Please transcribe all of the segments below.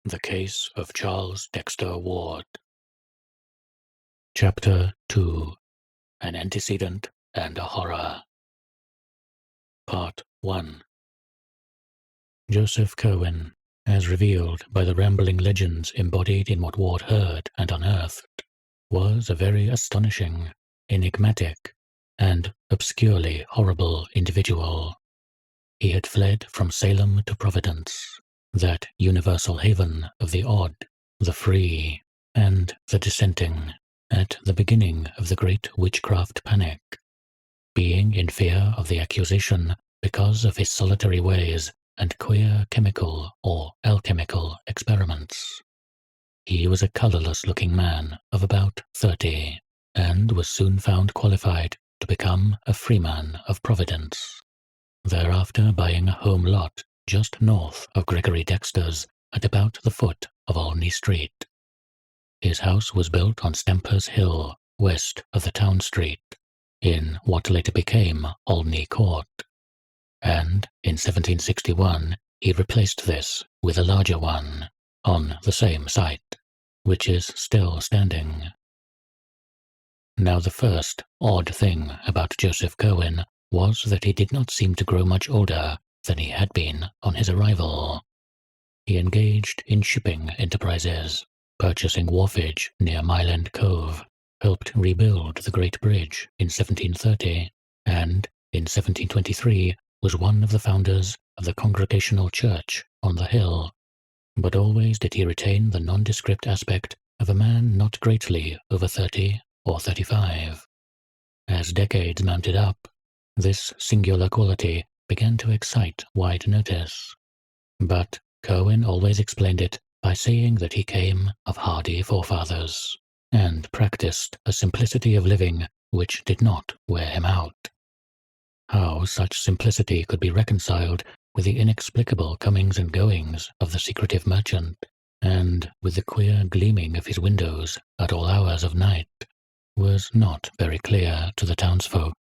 The Case of Charles Dexter Ward. Chapter 2. An Antecedent and a Horror. Part 1. Joseph Cohen, as revealed by the rambling legends embodied in what Ward heard and unearthed, was a very astonishing, enigmatic, and obscurely horrible individual. He had fled from Salem to Providence, that universal haven of the odd, the free, and the dissenting, at the beginning of the great witchcraft panic, being in fear of the accusation because of his solitary ways and queer chemical or alchemical experiments. He was a colourless-looking man of about 30, and was soon found qualified to become a freeman of Providence, thereafter buying a home lot just north of Gregory Dexter's at about the foot of Olney Street. His house was built on Stamper's Hill, west of the town street, in what later became Olney Court, and in 1761 he replaced this with a larger one on the same site, which is still standing. Now the first odd thing about Joseph Cohen was that he did not seem to grow much older than he had been on his arrival. He engaged in shipping enterprises, purchasing wharfage near Mile End Cove, helped rebuild the Great Bridge in 1730, and in 1723 was one of the founders of the Congregational Church on the hill. But always did he retain the nondescript aspect of a man not greatly over 30 or 35. As decades mounted up, this singular quality began to excite wide notice. But Cohen always explained it by saying that he came of hardy forefathers, and practiced a simplicity of living which did not wear him out. How such simplicity could be reconciled with the inexplicable comings and goings of the secretive merchant, and with the queer gleaming of his windows at all hours of night, was not very clear to the townsfolk,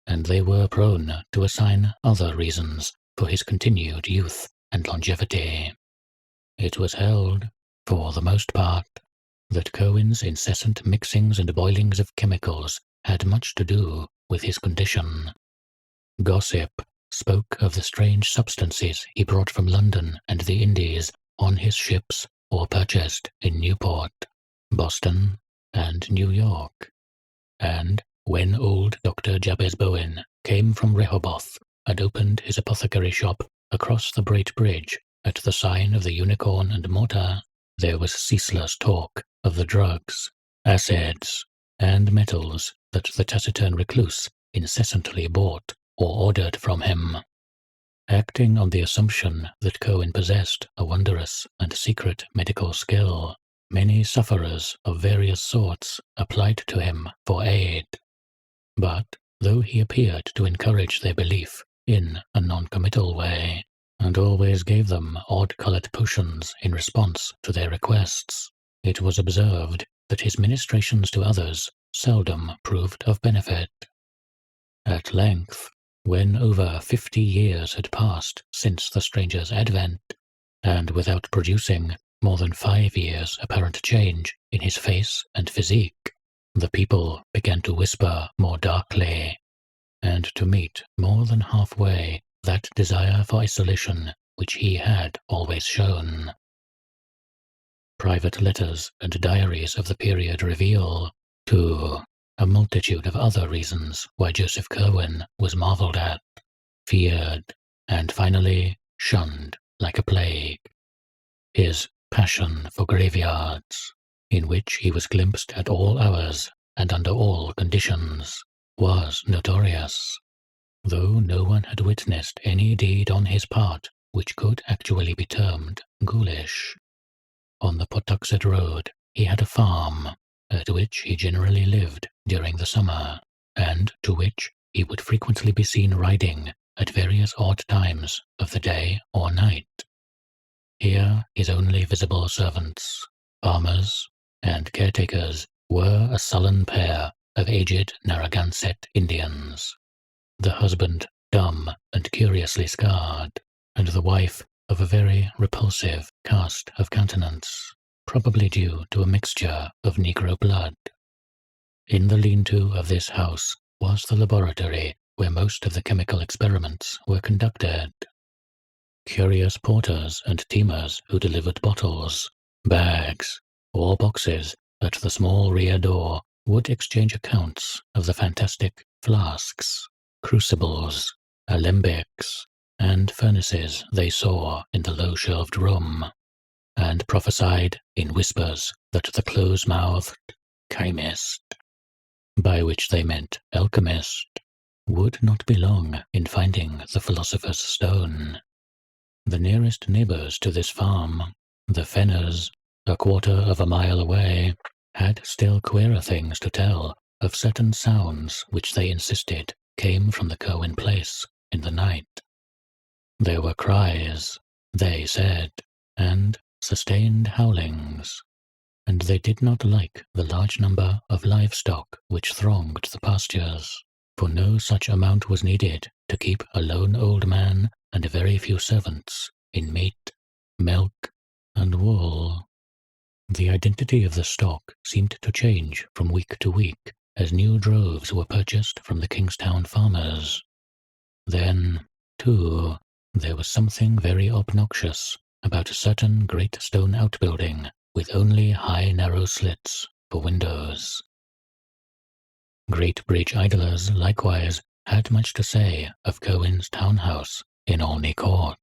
and they were prone to assign other reasons for his continued youth and longevity. It was held, for the most part, that Cohen's incessant mixings and boilings of chemicals had much to do with his condition. Gossip spoke of the strange substances he brought from London and the Indies on his ships or purchased in Newport, Boston, and New York, and when old Dr. Jabez Bowen came from Rehoboth and opened his apothecary shop across the Great Bridge at the sign of the Unicorn and Mortar, there was ceaseless talk of the drugs, acids, and metals that the taciturn recluse incessantly bought or ordered from him. Acting on the assumption that Cohen possessed a wondrous and secret medical skill, many sufferers of various sorts applied to him for aid. But though he appeared to encourage their belief in a non-committal way, and always gave them odd-coloured potions in response to their requests, it was observed that his ministrations to others seldom proved of benefit. At length, when over 50 years had passed since the stranger's advent, and without producing more than 5 years' apparent change in his face and physique, the people began to whisper more darkly, and to meet more than halfway that desire for isolation which he had always shown. Private letters and diaries of the period reveal, too, a multitude of other reasons why Joseph Cohen was marvelled at, feared, and finally shunned like a plague. His passion for graveyards, in which he was glimpsed at all hours and under all conditions, was notorious, though no one had witnessed any deed on his part which could actually be termed ghoulish. On the Pawtuxet Road he had a farm, at which he generally lived during the summer, and to which he would frequently be seen riding at various odd times of the day or night. Here his only visible servants, farmers, and caretakers were a sullen pair of aged Narragansett Indians, the husband dumb and curiously scarred, and the wife of a very repulsive cast of countenance, probably due to a mixture of Negro blood. In the lean-to of this house was the laboratory where most of the chemical experiments were conducted. Curious porters and teamers who delivered bottles, bags, or boxes at the small rear door would exchange accounts of the fantastic flasks, crucibles, alembics, and furnaces they saw in the low-shelved room, and prophesied in whispers that the close-mouthed chemist, by which they meant alchemist, would not be long in finding the philosopher's stone. The nearest neighbors to this farm, the Fenners, a quarter of a mile away, had still queerer things to tell of certain sounds which they insisted came from the Cohen place in the night. There were cries, they said, and sustained howlings, and they did not like the large number of livestock which thronged the pastures, for no such amount was needed to keep a lone old man and a very few servants in meat, milk, and wool. The identity of the stock seemed to change from week to week as new droves were purchased from the Kingstown farmers. Then, too, there was something very obnoxious about a certain great stone outbuilding with only high narrow slits for windows. Great bridge idlers likewise had much to say of Cohen's townhouse in Olney Court.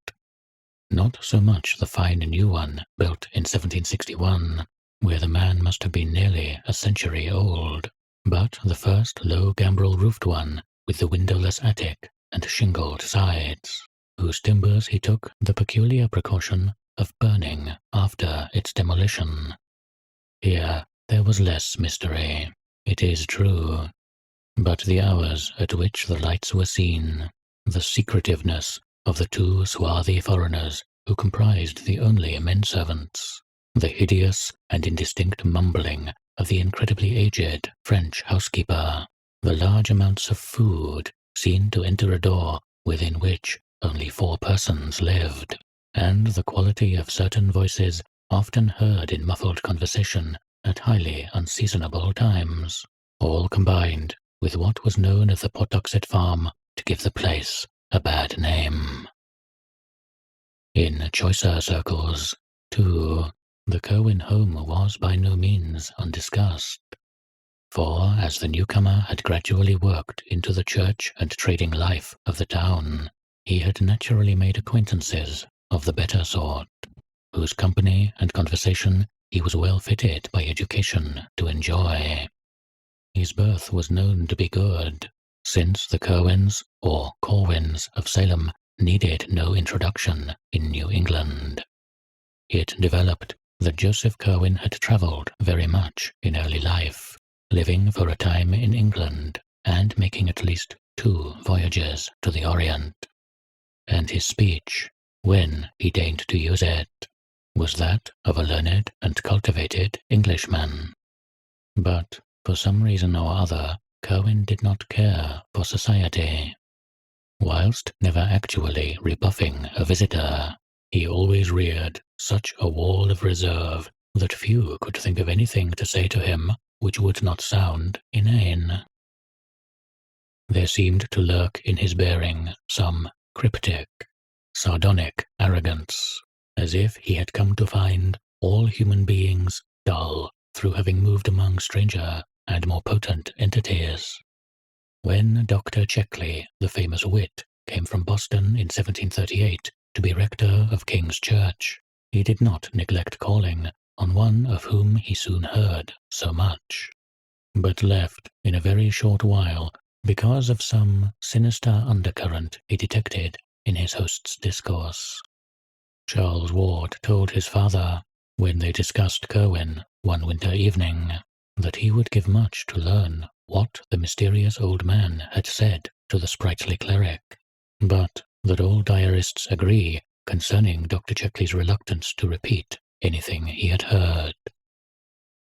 Not so much the fine new one built in 1761, where the man must have been nearly a century old, but the first low gambrel-roofed one with the windowless attic and shingled sides, whose timbers he took the peculiar precaution of burning after its demolition. Here there was less mystery, it is true, but the hours at which the lights were seen, the secretiveness of the two swarthy foreigners who comprised the only men-servants, the hideous and indistinct mumbling of the incredibly aged French housekeeper, the large amounts of food seen to enter a door within which only 4 persons lived, and the quality of certain voices often heard in muffled conversation at highly unseasonable times, all combined with what was known as the Potoxet Farm to give the place a bad name. In choicer circles, too, the Cohen home was by no means undiscussed, for as the newcomer had gradually worked into the church and trading life of the town, he had naturally made acquaintances of the better sort, whose company and conversation he was well fitted by education to enjoy. His birth was known to be good, since the Cohens or Corwins of Salem needed no introduction in New England. It developed that Joseph Cohen had travelled very much in early life, living for a time in England and making at least 2 voyages to the Orient, and his speech, when he deigned to use it, was that of a learned and cultivated Englishman. But for some reason or other, Cohen did not care for society. Whilst never actually rebuffing a visitor, he always reared such a wall of reserve that few could think of anything to say to him which would not sound inane. There seemed to lurk in his bearing some cryptic, sardonic arrogance, as if he had come to find all human beings dull through having moved among stranger and more potent entities. When Dr. Checkley, the famous wit, came from Boston in 1738 to be rector of King's Church, he did not neglect calling on one of whom he soon heard so much, but left in a very short while because of some sinister undercurrent he detected in his host's discourse. Charles Ward told his father, when they discussed Cohen one winter evening, that he would give much to learn what the mysterious old man had said to the sprightly cleric, but that all diarists agree concerning Dr. Checkley's reluctance to repeat anything he had heard.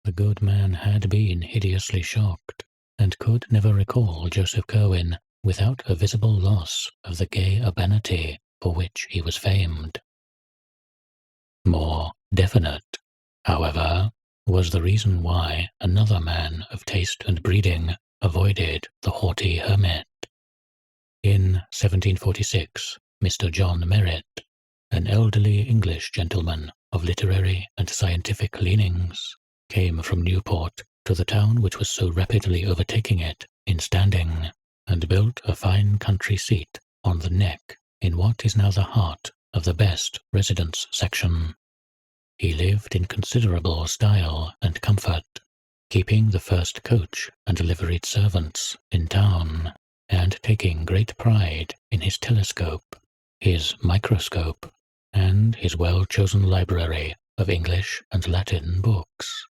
The good man had been hideously shocked, and could never recall Joseph Cohen without a visible loss of the gay urbanity for which he was famed. More definite, however, was the reason why another man of taste and breeding avoided the haughty hermit. In 1746, Mr. John Merritt, an elderly English gentleman of literary and scientific leanings, came from Newport to the town which was so rapidly overtaking it in standing, and built a fine country seat on the Neck in what is now the heart of the best residence section. He lived in considerable style and comfort, keeping the first coach and liveried servants in town, and taking great pride in his telescope, his microscope, and his well-chosen library of English and Latin books.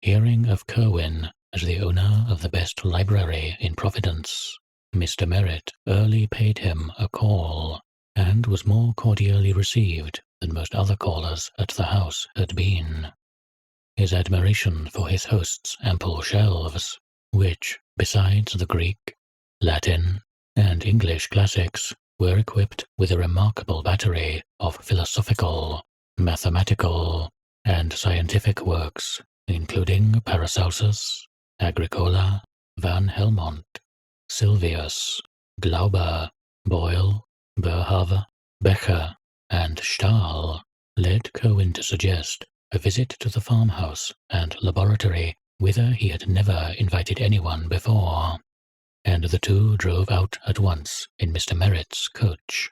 Hearing of Cohen as the owner of the best library in Providence, Mr. Merritt early paid him a call, and was more cordially received than most other callers at the house had been. His admiration for his host's ample shelves, which, besides the Greek, Latin, and English classics, were equipped with a remarkable battery of philosophical, mathematical, and scientific works, including Paracelsus, Agricola, Van Helmont, Sylvius, Glauber, Boyle, Boerhaave, Becher, and Stahl, led Cohen to suggest a visit to the farmhouse and laboratory whither he had never invited anyone before, and the two drove out at once in Mr. Merritt's coach.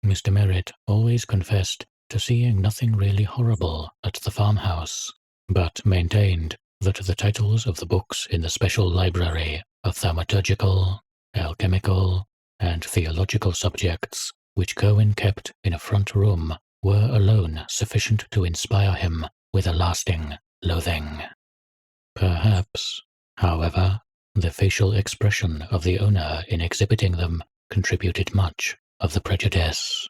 Mr. Merritt always confessed to seeing nothing really horrible at the farmhouse, but maintained that the titles of the books in the special library of thaumaturgical, alchemical, and theological subjects which Cohen kept in a front room were alone sufficient to inspire him with a lasting loathing. Perhaps, however, the facial expression of the owner in exhibiting them contributed much of the prejudice.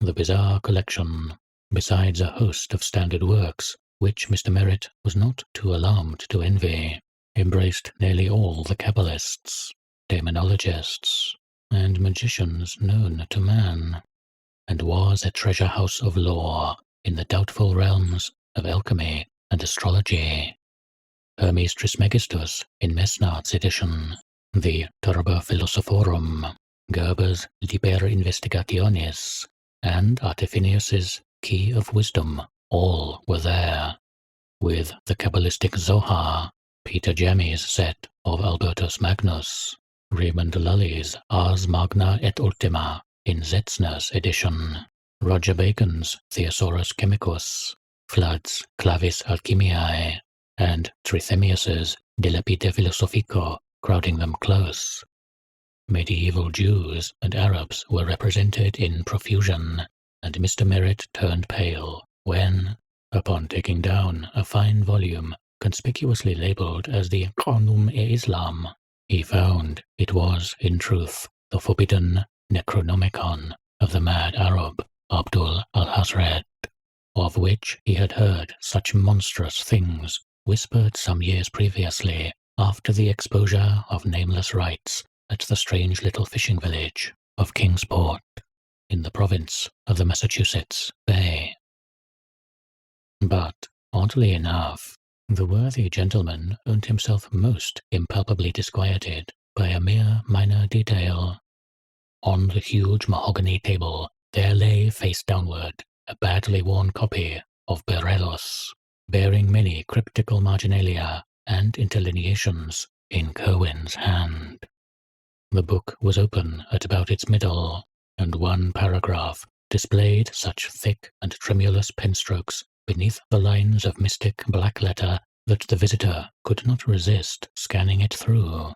The bizarre collection, besides a host of standard works which Mr. Merritt was not too alarmed to envy, embraced nearly all the Kabbalists, demonologists, and magicians known to man, and was a treasure house of lore in the doubtful realms of alchemy and astrology. Hermes Trismegistus in Mesnard's edition, the Turba Philosophorum, Gerber's Liber Investigationis, and Artefinius's Key of Wisdom all were there, with the Kabbalistic Zohar, Peter Jammy's set of Albertus Magnus, Raymond Lully's Ars Magna et Ultima in Zetzner's edition, Roger Bacon's Thesaurus Chemicus, Flood's Clavis Alchemiae, and Trithemius's De Lapide Philosophico crowding them close. Medieval Jews and Arabs were represented in profusion, and Mr. Merritt turned pale when, upon taking down a fine volume conspicuously labelled as the Qanum-e-Islam, he found it was, in truth, the forbidden Necronomicon of the mad Arab Abdul al-Hazred, of which he had heard such monstrous things whispered some years previously after the exposure of nameless rites at the strange little fishing village of Kingsport, in the province of the Massachusetts Bay. But, oddly enough, the worthy gentleman owned himself most impalpably disquieted by a mere minor detail. On the huge mahogany table there lay face downward a badly worn copy of Berellus, bearing many cryptical marginalia and interlineations in Cohen's hand. The book was open at about its middle, and one paragraph displayed such thick and tremulous penstrokes beneath the lines of mystic black letter that the visitor could not resist scanning it through.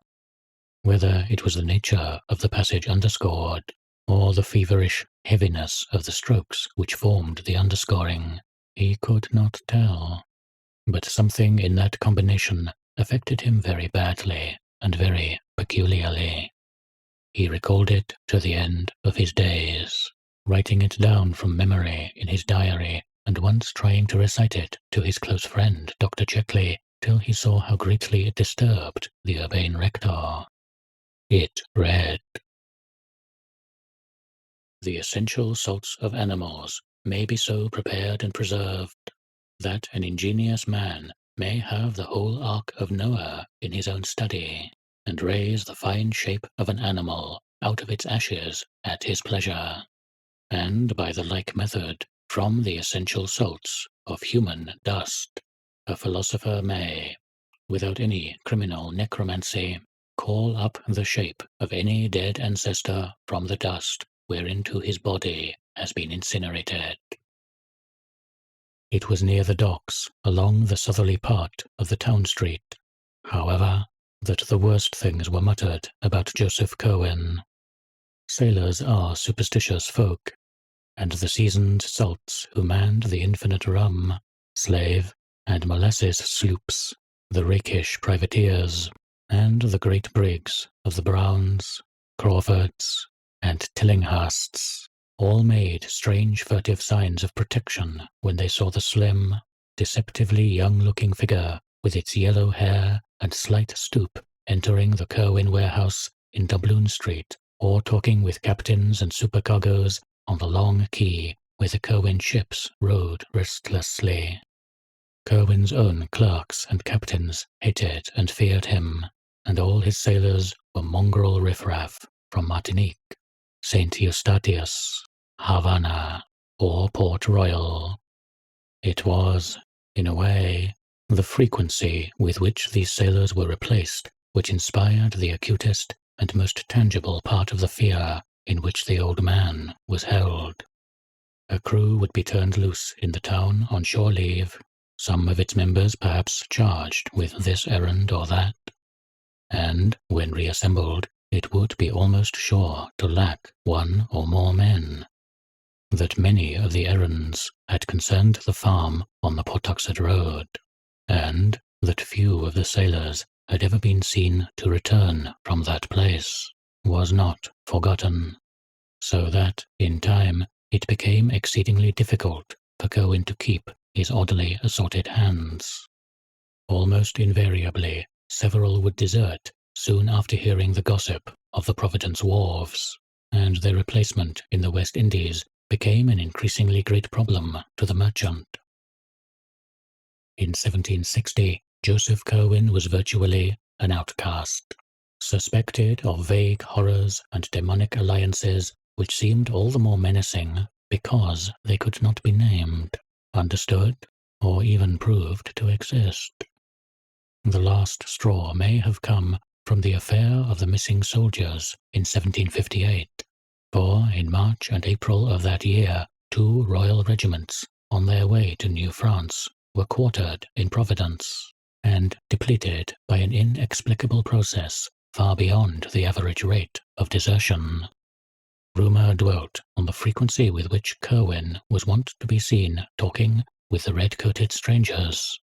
Whether it was the nature of the passage underscored, or the feverish heaviness of the strokes which formed the underscoring, he could not tell. But something in that combination affected him very badly and very peculiarly. He recalled it to the end of his days, writing it down from memory in his diary, and once trying to recite it to his close friend Dr. Checkley, till he saw how greatly it disturbed the urbane rector. It read: The essential salts of animals may be so prepared and preserved that an ingenious man may have the whole Ark of Noah in his own study, and raise the fine shape of an animal out of its ashes at his pleasure, and by the like method, from the essential salts of human dust, a philosopher may, without any criminal necromancy, call up the shape of any dead ancestor from the dust whereinto his body has been incinerated. It was near the docks, along the southerly part of the town street, however, that the worst things were muttered about Joseph Cohen. Sailors are superstitious folk, and the seasoned salts who manned the infinite rum, slave, and molasses sloops, the rakish privateers, and the great brigs of the Browns, Crawfords, and Tillinghursts, all made strange furtive signs of protection when they saw the slim, deceptively young-looking figure with its yellow hair and slight stoop entering the Cohen warehouse in Doubloon Street, or talking with captains and supercargoes on the long quay where the Cohen ships rode restlessly. Cohen's own clerks and captains hated and feared him, and all his sailors were mongrel riffraff from Martinique, St. Eustatius, Havana, or Port Royal. It was, in a way, the frequency with which these sailors were replaced which inspired the acutest and most tangible part of the fear in which the old man was held. A crew would be turned loose in the town on shore leave, some of its members perhaps charged with this errand or that, and, when reassembled, it would be almost sure to lack one or more men. That many of the errands had concerned the farm on the Pawtuxet Road, and that few of the sailors had ever been seen to return from that place, was not forgotten, so that, in time, it became exceedingly difficult for Cohen to keep his oddly assorted hands. Almost invariably, several would desert soon after hearing the gossip of the Providence wharves, and their replacement in the West Indies became an increasingly great problem to the merchant. In 1760, Joseph Cohen was virtually an outcast, suspected of vague horrors and demonic alliances which seemed all the more menacing because they could not be named, understood, or even proved to exist. The last straw may have come from the affair of the missing soldiers in 1758, for in March and April of that year 2 royal regiments on their way to New France were quartered in Providence, and depleted by an inexplicable process far beyond the average rate of desertion. Rumour dwelt on the frequency with which Cohen was wont to be seen talking with the red-coated strangers,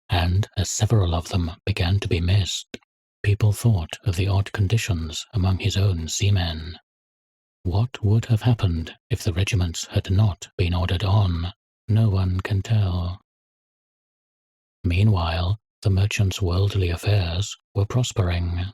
and as several of them began to be missed, people thought of the odd conditions among his own seamen. What would have happened if the regiments had not been ordered on? No one can tell. Meanwhile, the merchant's worldly affairs were prospering.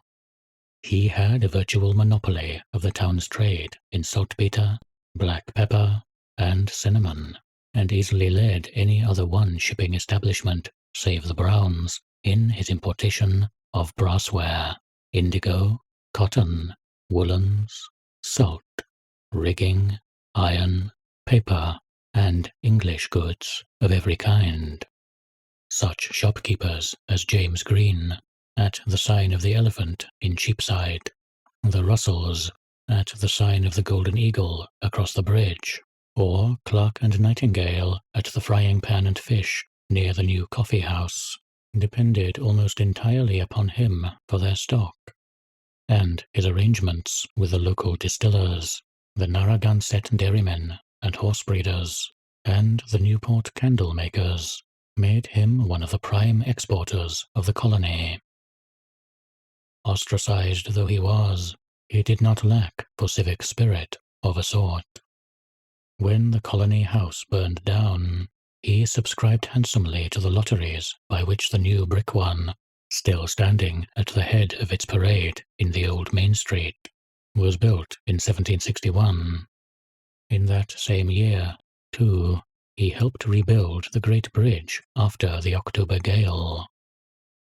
He had a virtual monopoly of the town's trade in saltpeter, black pepper, and cinnamon, and easily led any other one shipping establishment, save the Browns, in his importation of brassware, indigo, cotton, woolens, salt, rigging, iron, paper, and English goods of every kind. Such shopkeepers as James Green, at the sign of the Elephant in Cheapside, the Russells, at the sign of the Golden Eagle across the bridge, or Clark and Nightingale at the Frying Pan and Fish near the new coffee house, depended almost entirely upon him for their stock, and his arrangements with the local distillers, the Narragansett dairymen and horse breeders, and the Newport candle makers, made him one of the prime exporters of the colony. Ostracized though he was, he did not lack for civic spirit of a sort. When the colony house burned down, he subscribed handsomely to the lotteries by which the new brick one, still standing at the head of its parade in the old Main Street, was built in 1761. In that same year, too, he helped rebuild the Great Bridge after the October gale.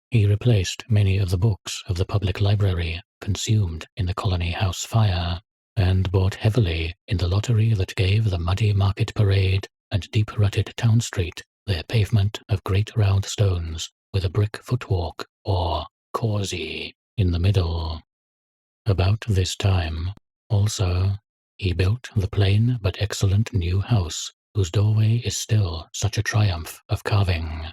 He replaced many of the books of the public library consumed in the Colony House fire, and bought heavily in the lottery that gave the muddy market parade and deep-rutted town street their pavement of great round stones with a brick footwalk, or causey, in the middle. About this time, also, he built the plain but excellent new house whose doorway is still such a triumph of carving.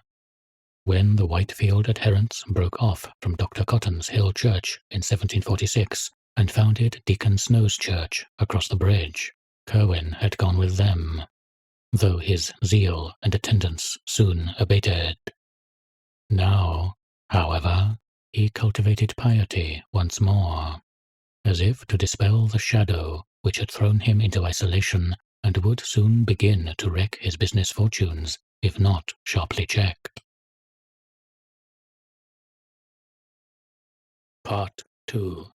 When the Whitefield adherents broke off from Dr. Cotton's Hill Church in 1746 and founded Deacon Snow's Church across the bridge, Cohen had gone with them, though his zeal and attendance soon abated. Now, however, he cultivated piety once more, as if to dispel the shadow which had thrown him into isolation and would soon begin to wreck his business fortunes, if not sharply checked. Part 2.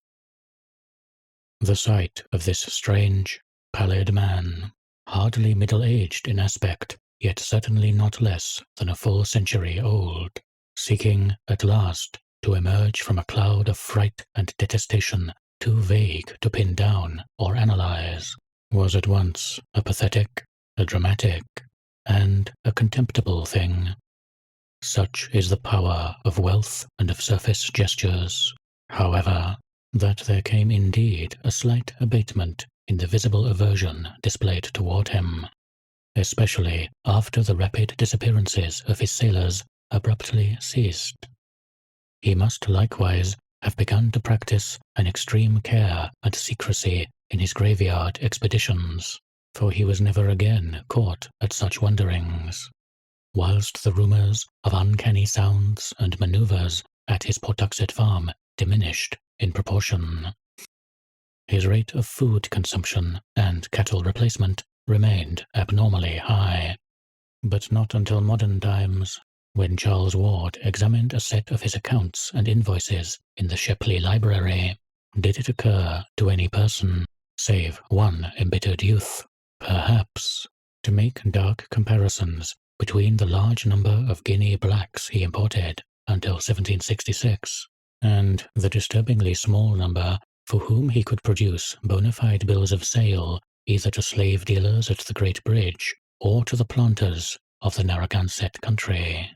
The sight of this strange, pallid man, hardly middle-aged in aspect, yet certainly not less than a full century old, seeking, at last, to emerge from a cloud of fright and detestation too vague to pin down or analyze, was at once a pathetic, a dramatic, and a contemptible thing. Such is the power of wealth and of surface gestures, however, that there came indeed a slight abatement in the visible aversion displayed toward him, especially after the rapid disappearances of his sailors abruptly ceased. He must likewise have begun to practice an extreme care and secrecy in his graveyard expeditions, for he was never again caught at such wanderings, whilst the rumours of uncanny sounds and manoeuvres at his Pawtuxet farm diminished in proportion. His rate of food consumption and cattle replacement remained abnormally high, but not until modern times, when Charles Ward examined a set of his accounts and invoices in the Shepley Library, did it occur to any person, save one embittered youth, perhaps, to make dark comparisons between the large number of guinea blacks he imported until 1766, and the disturbingly small number for whom he could produce bona fide bills of sale either to slave dealers at the Great Bridge or to the planters of the Narragansett country.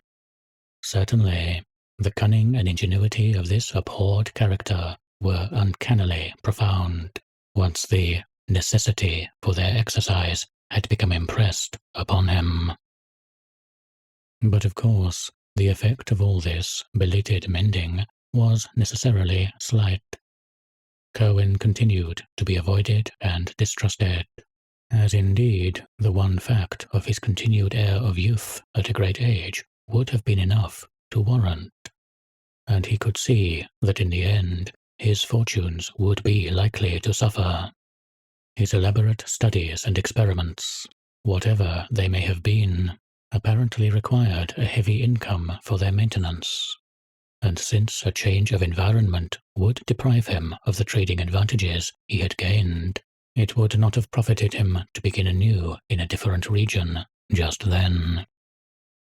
Certainly, the cunning and ingenuity of this abhorred character were uncannily profound, once the necessity for their exercise had become impressed upon him. But of course, the effect of all this belated mending was necessarily slight. Cohen continued to be avoided and distrusted, as indeed the one fact of his continued air of youth at a great age would have been enough to warrant, and he could see that in the end his fortunes would be likely to suffer. His elaborate studies and experiments, whatever they may have been, apparently required a heavy income for their maintenance, and since a change of environment would deprive him of the trading advantages he had gained, it would not have profited him to begin anew in a different region just then.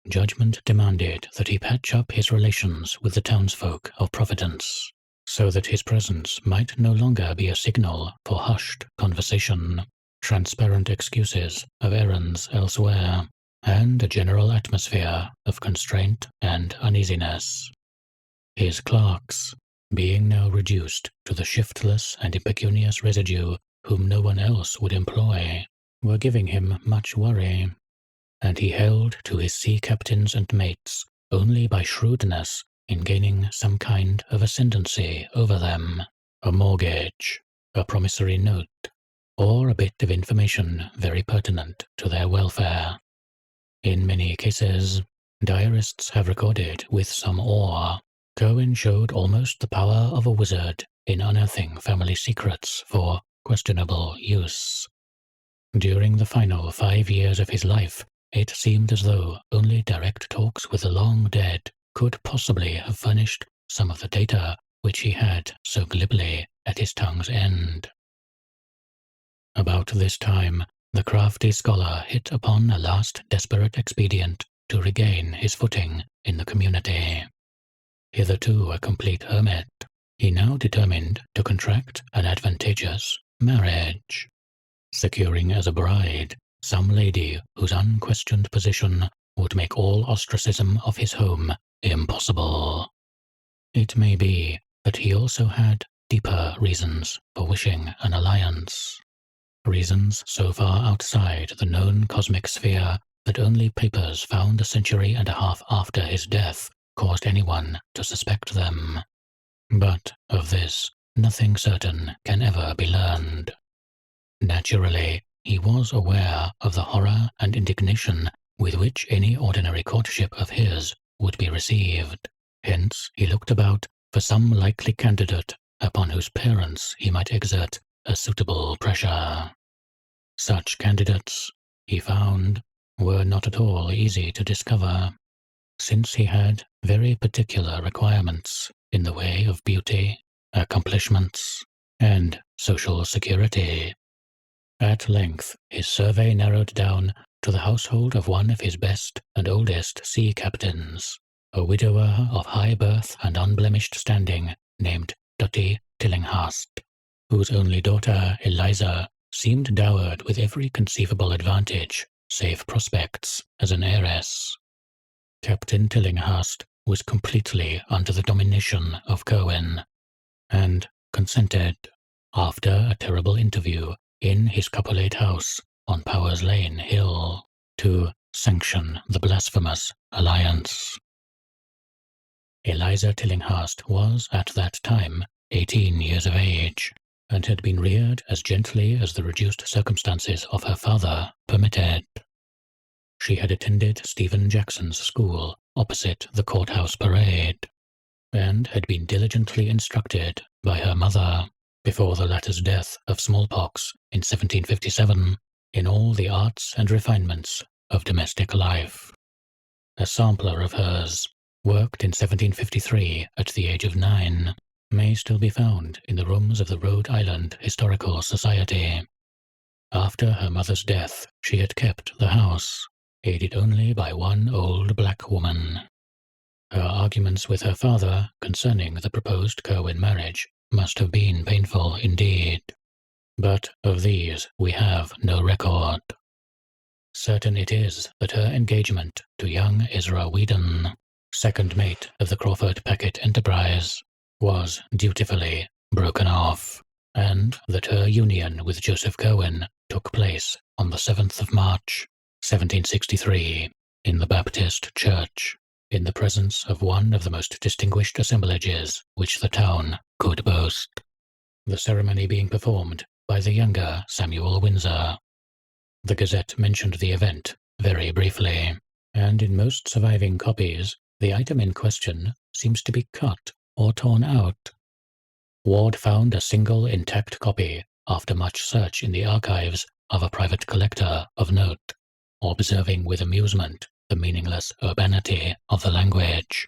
Judgment demanded that he patch up his relations with the townsfolk of Providence, so that his presence might no longer be a signal for hushed conversation, transparent excuses of errands elsewhere, and a general atmosphere of constraint and uneasiness. His clerks, being now reduced to the shiftless and impecunious residue whom no one else would employ, were giving him much worry, and he held to his sea captains and mates only by shrewdness in gaining some kind of ascendancy over them, a mortgage, a promissory note, or a bit of information very pertinent to their welfare. In many cases, diarists have recorded with some awe, Cohen showed almost the power of a wizard in unearthing family secrets for questionable use. During the final 5 years of his life, it seemed as though only direct talks with the long dead could possibly have furnished some of the data which he had so glibly at his tongue's end. About this time, the crafty scholar hit upon a last desperate expedient to regain his footing in the community. Hitherto a complete hermit, he now determined to contract an advantageous marriage, securing as a bride some lady whose unquestioned position would make all ostracism of his home impossible. It may be that he also had deeper reasons for wishing an alliance, reasons so far outside the known cosmic sphere that only papers found a century and a half after his death caused anyone to suspect them. But of this, nothing certain can ever be learned. Naturally, he was aware of the horror and indignation with which any ordinary courtship of his would be received. Hence, he looked about for some likely candidate upon whose parents he might exert a suitable pressure. Such candidates, he found, were not at all easy to discover, since he had very particular requirements in the way of beauty, accomplishments, and social security. At length his survey narrowed down to the household of one of his best and oldest sea captains, a widower of high birth and unblemished standing named Dotty Tillinghast, whose only daughter, Eliza, seemed dowered with every conceivable advantage, save prospects as an heiress. Captain Tillinghast was completely under the domination of Cohen, and consented, after a terrible interview in his Copperlade house on Powers Lane Hill, to sanction the blasphemous alliance. Eliza Tillinghast was at that time 18 years of age, and had been reared as gently as the reduced circumstances of her father permitted. She had attended Stephen Jackson's school opposite the courthouse parade, and had been diligently instructed by her mother, before the latter's death of smallpox in 1757, in all the arts and refinements of domestic life. A sampler of hers, worked in 1753 at the age of 9, may still be found in the rooms of the Rhode Island Historical Society. After her mother's death, she had kept the house, aided only by one old black woman. Her arguments with her father concerning the proposed Cohen marriage must have been painful indeed, but of these we have no record. Certain it is that her engagement to young Ezra Whedon, second mate of the Crawford Packet Enterprise, was dutifully broken off, and that her union with Joseph Cohen took place on the 7th of March, 1763, in the Baptist Church, in the presence of one of the most distinguished assemblages which the town could boast, the ceremony being performed by the younger Samuel Windsor. The Gazette mentioned the event very briefly, and in most surviving copies the item in question seems to be cut or torn out. Ward found a single intact copy after much search in the archives of a private collector of note, observing with amusement the meaningless urbanity of the language.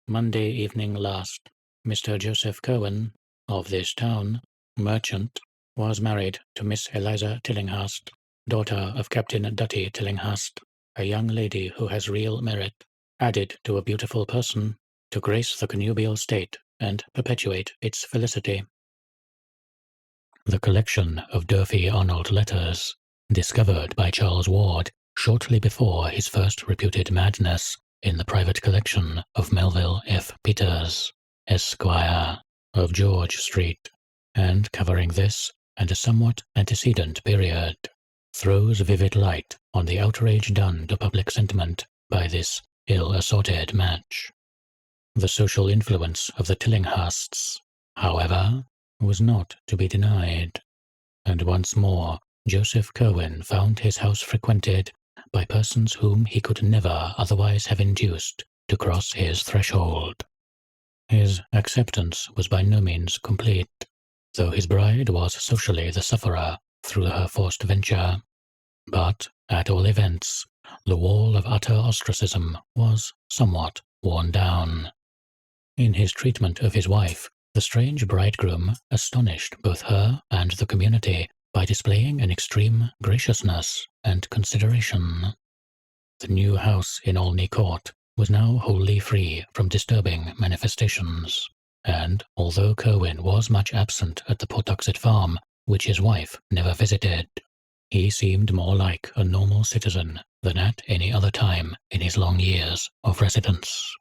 Monday evening last, Mr. Joseph Cohen, of this town, merchant, was married to Miss Eliza Tillinghast, daughter of Captain Dutty Tillinghast, a young lady who has real merit, added to a beautiful person, to grace the connubial state and perpetuate its felicity. The collection of Durfee Arnold letters, discovered by Charles Ward shortly before his first reputed madness in the private collection of Melville F. Peters, Esquire, of George Street, and covering this and a somewhat antecedent period, throws vivid light on the outrage done to public sentiment by this ill-assorted match. The social influence of the Tillinghasts, however, was not to be denied, and once more Joseph Cohen found his house frequented by persons whom he could never otherwise have induced to cross his threshold. His acceptance was by no means complete, though his bride was socially the sufferer through her forced venture, but, at all events, the wall of utter ostracism was somewhat worn down. In his treatment of his wife, the strange bridegroom astonished both her and the community by displaying an extreme graciousness and consideration. The new house in Olney Court was now wholly free from disturbing manifestations, and although Cohen was much absent at the Pawtuxet farm, which his wife never visited, he seemed more like a normal citizen than at any other time in his long years of residence.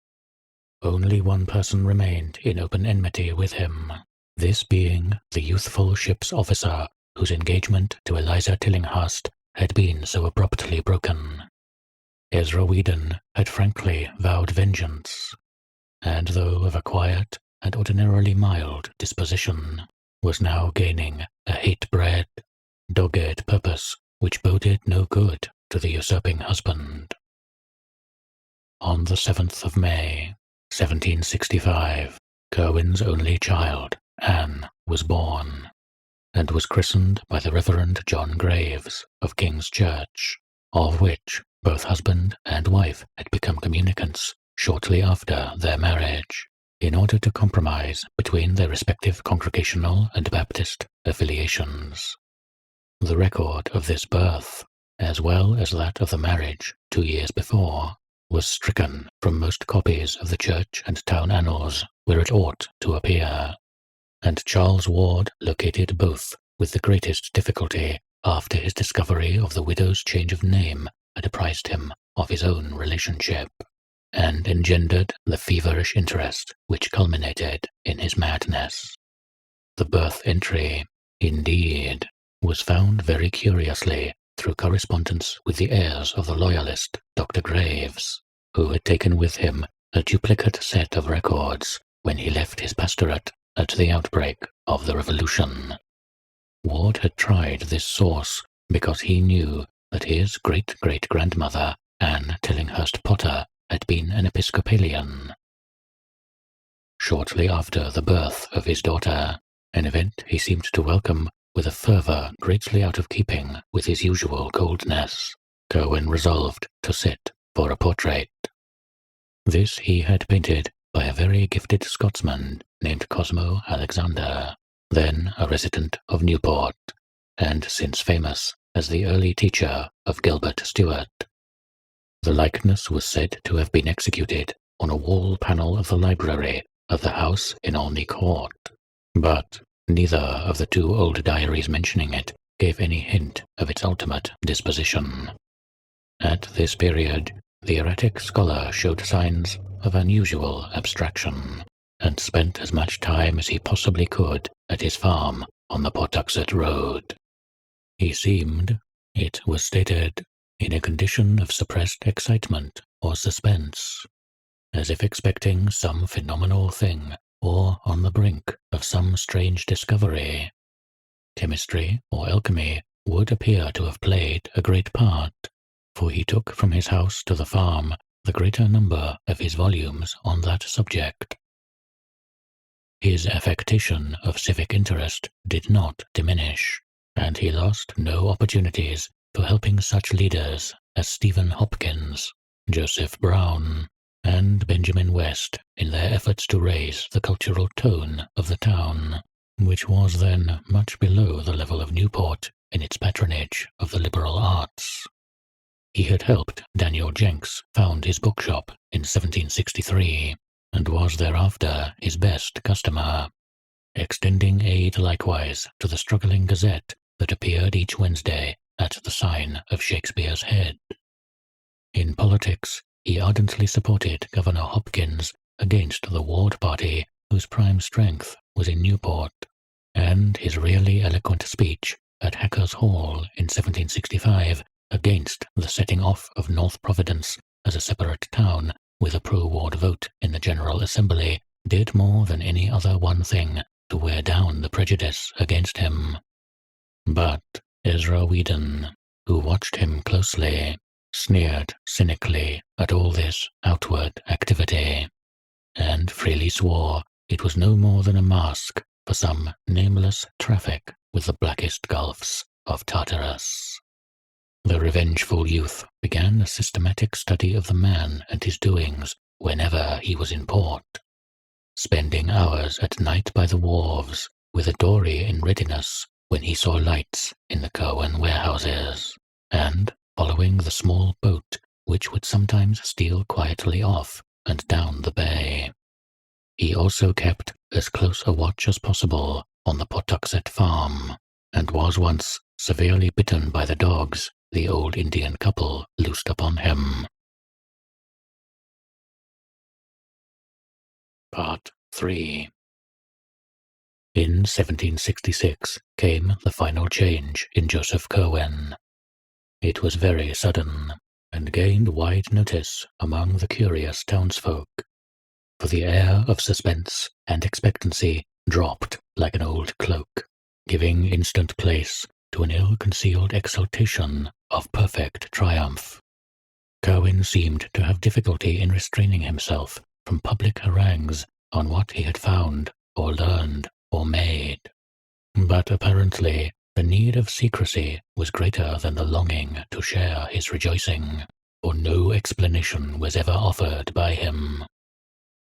Only one person remained in open enmity with him, this being the youthful ship's officer whose engagement to Eliza Tillinghast had been so abruptly broken. Ezra Whedon had frankly vowed vengeance, and though of a quiet and ordinarily mild disposition, was now gaining a hate-bred, dogged purpose which boded no good to the usurping husband. On the 7th of May, 1765, Cohen's only child, Anne, was born, and was christened by the Reverend John Graves of King's Church, of which both husband and wife had become communicants shortly after their marriage, in order to compromise between their respective Congregational and Baptist affiliations. The record of this birth, as well as that of the marriage 2 years before, was stricken from most copies of the church and town annals where it ought to appear, and Charles Ward located both with the greatest difficulty after his discovery of the widow's change of name had apprised him of his own relationship, and engendered the feverish interest which culminated in his madness. The birth entry, indeed, was found very curiously through correspondence with the heirs of the loyalist Dr. Graves, who had taken with him a duplicate set of records when he left his pastorate at the outbreak of the Revolution. Ward had tried this source because he knew that his great-great-grandmother, Anne Tillinghast Potter, had been an Episcopalian. Shortly after the birth of his daughter, an event he seemed to welcome with a fervour greatly out of keeping with his usual coldness, Cohen resolved to sit for a portrait. This he had painted by a very gifted Scotsman named Cosmo Alexander, then a resident of Newport, and since famous as the early teacher of Gilbert Stuart. The likeness was said to have been executed on a wall panel of the library of the house in Olney Court, but neither of the two old diaries mentioning it gave any hint of its ultimate disposition. At this period, the erratic scholar showed signs of unusual abstraction, and spent as much time as he possibly could at his farm on the Pawtuxet Road. He seemed, it was stated, in a condition of suppressed excitement or suspense, as if expecting some phenomenal thing or on the brink of some strange discovery. Chemistry or alchemy would appear to have played a great part, for he took from his house to the farm the greater number of his volumes on that subject. His affectation of civic interest did not diminish, and he lost no opportunities for helping such leaders as Stephen Hopkins, Joseph Brown, and Benjamin West in their efforts to raise the cultural tone of the town, which was then much below the level of Newport in its patronage of the liberal arts. He had helped Daniel Jenks found his bookshop in 1763, and was thereafter his best customer, extending aid likewise to the struggling gazette that appeared each Wednesday at the sign of Shakespeare's Head. In politics, he ardently supported Governor Hopkins against the Ward party, whose prime strength was in Newport, and his really eloquent speech at Hacker's Hall in 1765 against the setting off of North Providence as a separate town with a pro-Ward vote in the General Assembly did more than any other one thing to wear down the prejudice against him. But Ezra Whedon, who watched him closely, sneered cynically at all this outward activity, and freely swore it was no more than a mask for some nameless traffic with the blackest gulfs of Tartarus. The revengeful youth began a systematic study of the man and his doings whenever he was in port, spending hours at night by the wharves with a dory in readiness when he saw lights in the Cohen warehouses, and following the small boat which would sometimes steal quietly off and down the bay. He also kept as close a watch as possible on the Pawtuxet farm, and was once severely bitten by the dogs the old Indian couple loosed upon him. Part 3. In 1766 came the final change in Joseph Cohen. It was very sudden, and gained wide notice among the curious townsfolk, for the air of suspense and expectancy dropped like an old cloak, giving instant place to an ill-concealed exultation of perfect triumph. Cohen seemed to have difficulty in restraining himself from public harangues on what he had found, or learned, or made. But apparently the need of secrecy was greater than the longing to share his rejoicing, for no explanation was ever offered by him.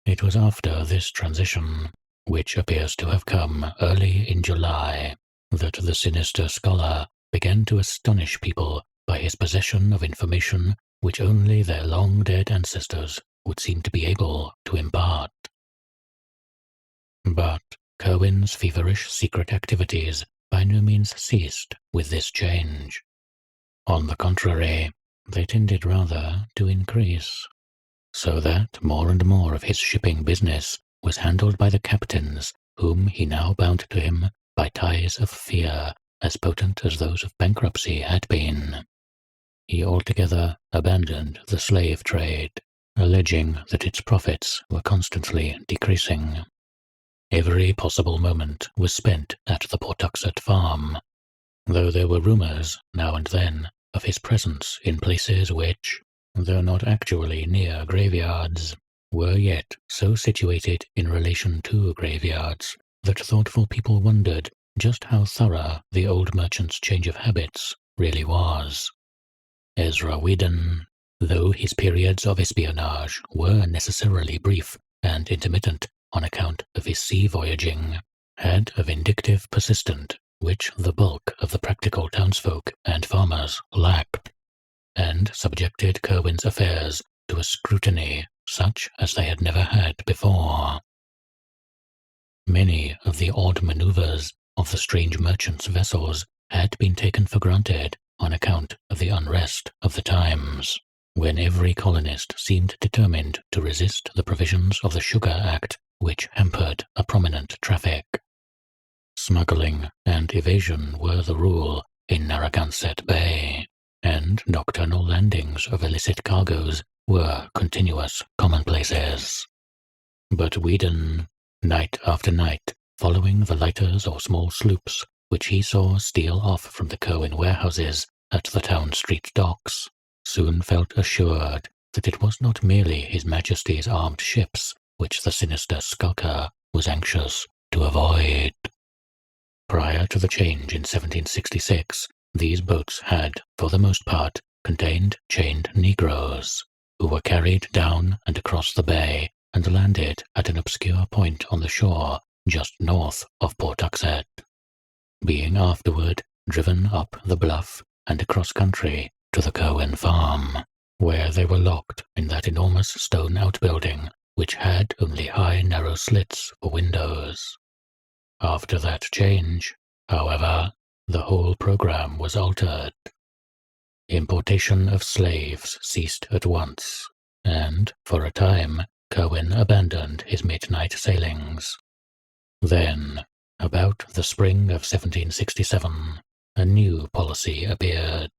It was after this transition, which appears to have come early in July, that the sinister scholar began to astonish people by his possession of information which only their long-dead ancestors would seem to be able to impart. But Cohen's feverish secret activities by no means ceased with this change. On the contrary, they tended rather to increase, so that more and more of his shipping business was handled by the captains whom he now bound to him by ties of fear as potent as those of bankruptcy had been. He altogether abandoned the slave trade, alleging that its profits were constantly decreasing. Every possible moment was spent at the Pawtuxet farm, though there were rumors, now and then, of his presence in places which, though not actually near graveyards, were yet so situated in relation to graveyards that thoughtful people wondered just how thorough the old merchant's change of habits really was. Ezra Whedon, though his periods of espionage were necessarily brief and intermittent on account of his sea voyaging, had a vindictive persistence which the bulk of the practical townsfolk and farmers lacked, and subjected Cohen's affairs to a scrutiny such as they had never had before. Many of the odd manoeuvres of the strange merchant's vessels had been taken for granted on account of the unrest of the times, when every colonist seemed determined to resist the provisions of the Sugar Act which hampered a prominent traffic. Smuggling and evasion were the rule in Narragansett Bay, and nocturnal landings of illicit cargoes were continuous commonplaces. But Whedon, night after night, following the lighters or small sloops which he saw steal off from the Cohen warehouses at the town street docks, soon felt assured that it was not merely His Majesty's armed ships which the sinister skulker was anxious to avoid. Prior to the change in 1766, these boats had, for the most part, contained chained Negroes, who were carried down and across the bay and landed at an obscure point on the shore just north of Pawtuxet, being afterward driven up the bluff and across country to the Cohen farm, where they were locked in that enormous stone outbuilding which had only high narrow slits for windows. After that change, however, the whole program was altered. Importation of slaves ceased at once, and, for a time, Cohen abandoned his midnight sailings. Then, about the spring of 1767, a new policy appeared.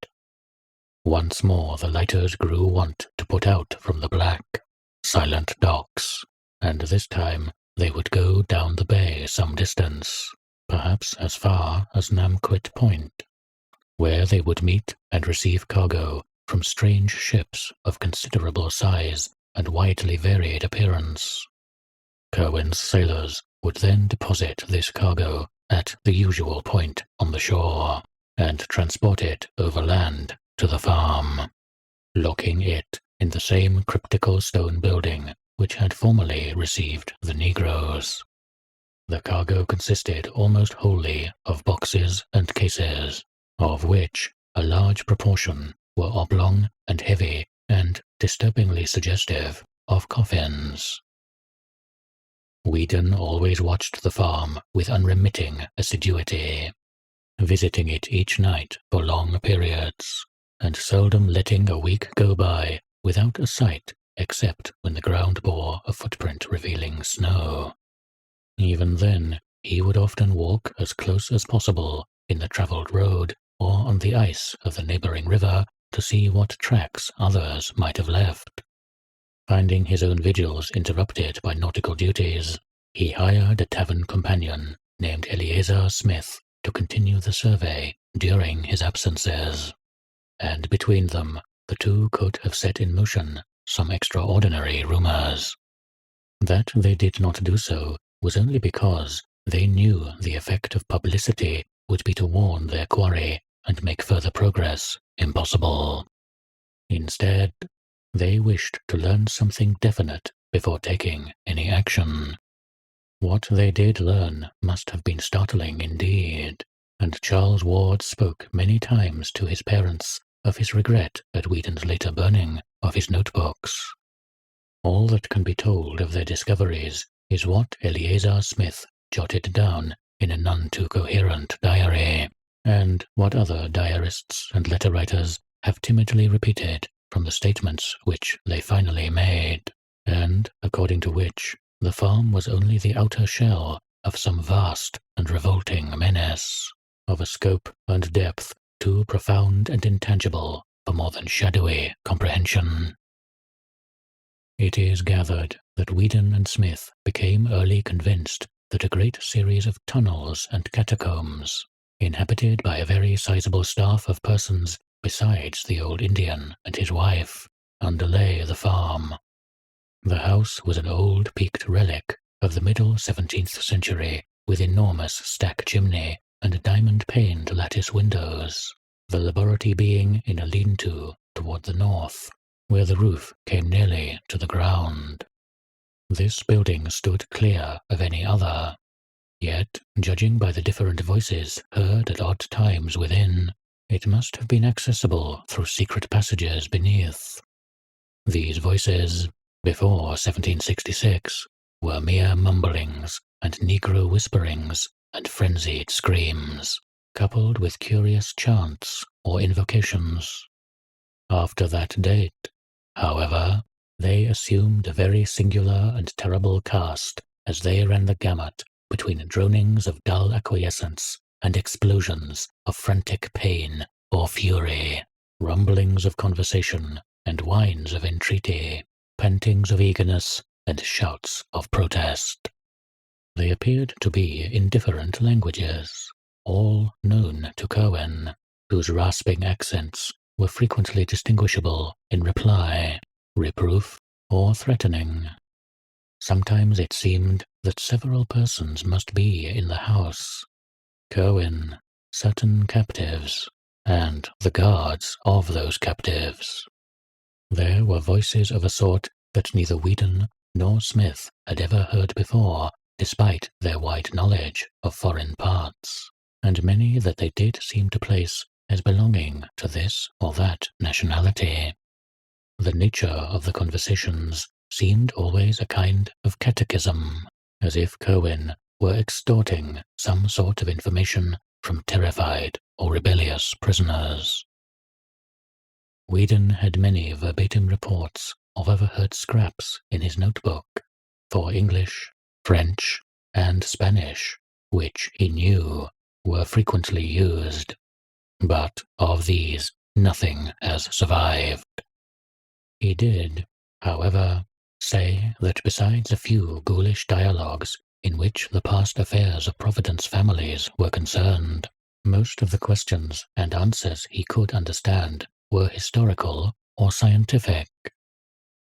Once more the lighters grew wont to put out from the black, silent docks, and this time they would go down the bay some distance, perhaps as far as Namquit Point, where they would meet and receive cargo from strange ships of considerable size and widely varied appearance. Cohen's sailors would then deposit this cargo at the usual point on the shore, and transport it overland to the farm, locking it in the same cryptical stone building which had formerly received the Negroes. The cargo consisted almost wholly of boxes and cases, of which a large proportion were oblong and heavy and disturbingly suggestive of coffins. Whedon always watched the farm with unremitting assiduity, visiting it each night for long periods, and seldom letting a week go by without a sight except when the ground bore a footprint revealing snow. Even then, he would often walk as close as possible in the travelled road or on the ice of the neighbouring river to see what tracks others might have left. Finding his own vigils interrupted by nautical duties, he hired a tavern companion named Eleazar Smith to continue the survey during his absences, and between them the two could have set in motion some extraordinary rumours. That they did not do so was only because they knew the effect of publicity would be to warn their quarry and make further progress impossible. Instead, they wished to learn something definite before taking any action. What they did learn must have been startling indeed, and Charles Ward spoke many times to his parents of his regret at Whedon's later burning of his notebooks. All that can be told of their discoveries is what Eleazar Smith jotted down in a none too coherent diary, and what other diarists and letter writers have timidly repeated from the statements which they finally made, and according to which the farm was only the outer shell of some vast and revolting menace, of a scope and depth too profound and intangible for more than shadowy comprehension. It is gathered that Whedon and Smith became early convinced that a great series of tunnels and catacombs, inhabited by a very sizable staff of persons besides the old Indian and his wife, underlay the farm. The house was an old peaked relic of the middle 17th century, with enormous stack chimney and diamond-paned lattice windows, the laboratory being in a lean-to toward the north, where the roof came nearly to the ground. This building stood clear of any other, yet, judging by the different voices heard at odd times within, it must have been accessible through secret passages beneath. These voices, before 1766, were mere mumblings and negro whisperings and frenzied screams, coupled with curious chants or invocations. After that date, however, they assumed a very singular and terrible cast as they ran the gamut between dronings of dull acquiescence and explosions of frantic pain or fury, rumblings of conversation and whines of entreaty, pantings of eagerness and shouts of protest. They appeared to be in different languages, all known to Cohen, whose rasping accents were frequently distinguishable in reply, reproof, or threatening. Sometimes it seemed that several persons must be in the house: Cohen, certain captives, and the guards of those captives. There were voices of a sort that neither Whedon nor Smith had ever heard before, despite their wide knowledge of foreign parts, and many that they did seem to place as belonging to this or that nationality. The nature of the conversations seemed always a kind of catechism, as if Cohen were extorting some sort of information from terrified or rebellious prisoners. Whedon had many verbatim reports of overheard scraps in his notebook, for English, French, and Spanish, which he knew were frequently used, but of these nothing has survived. He did, however, say that besides a few ghoulish dialogues in which the past affairs of Providence families were concerned, most of the questions and answers he could understand were historical or scientific,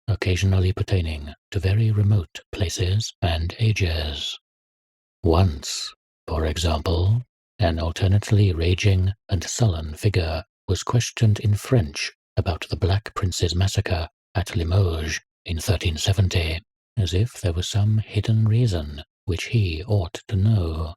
occasionally pertaining to very remote places and ages. Once, for example, an alternately raging and sullen figure was questioned in French about the Black Prince's massacre at Limoges in 1370, as if there was some hidden reason which he ought to know.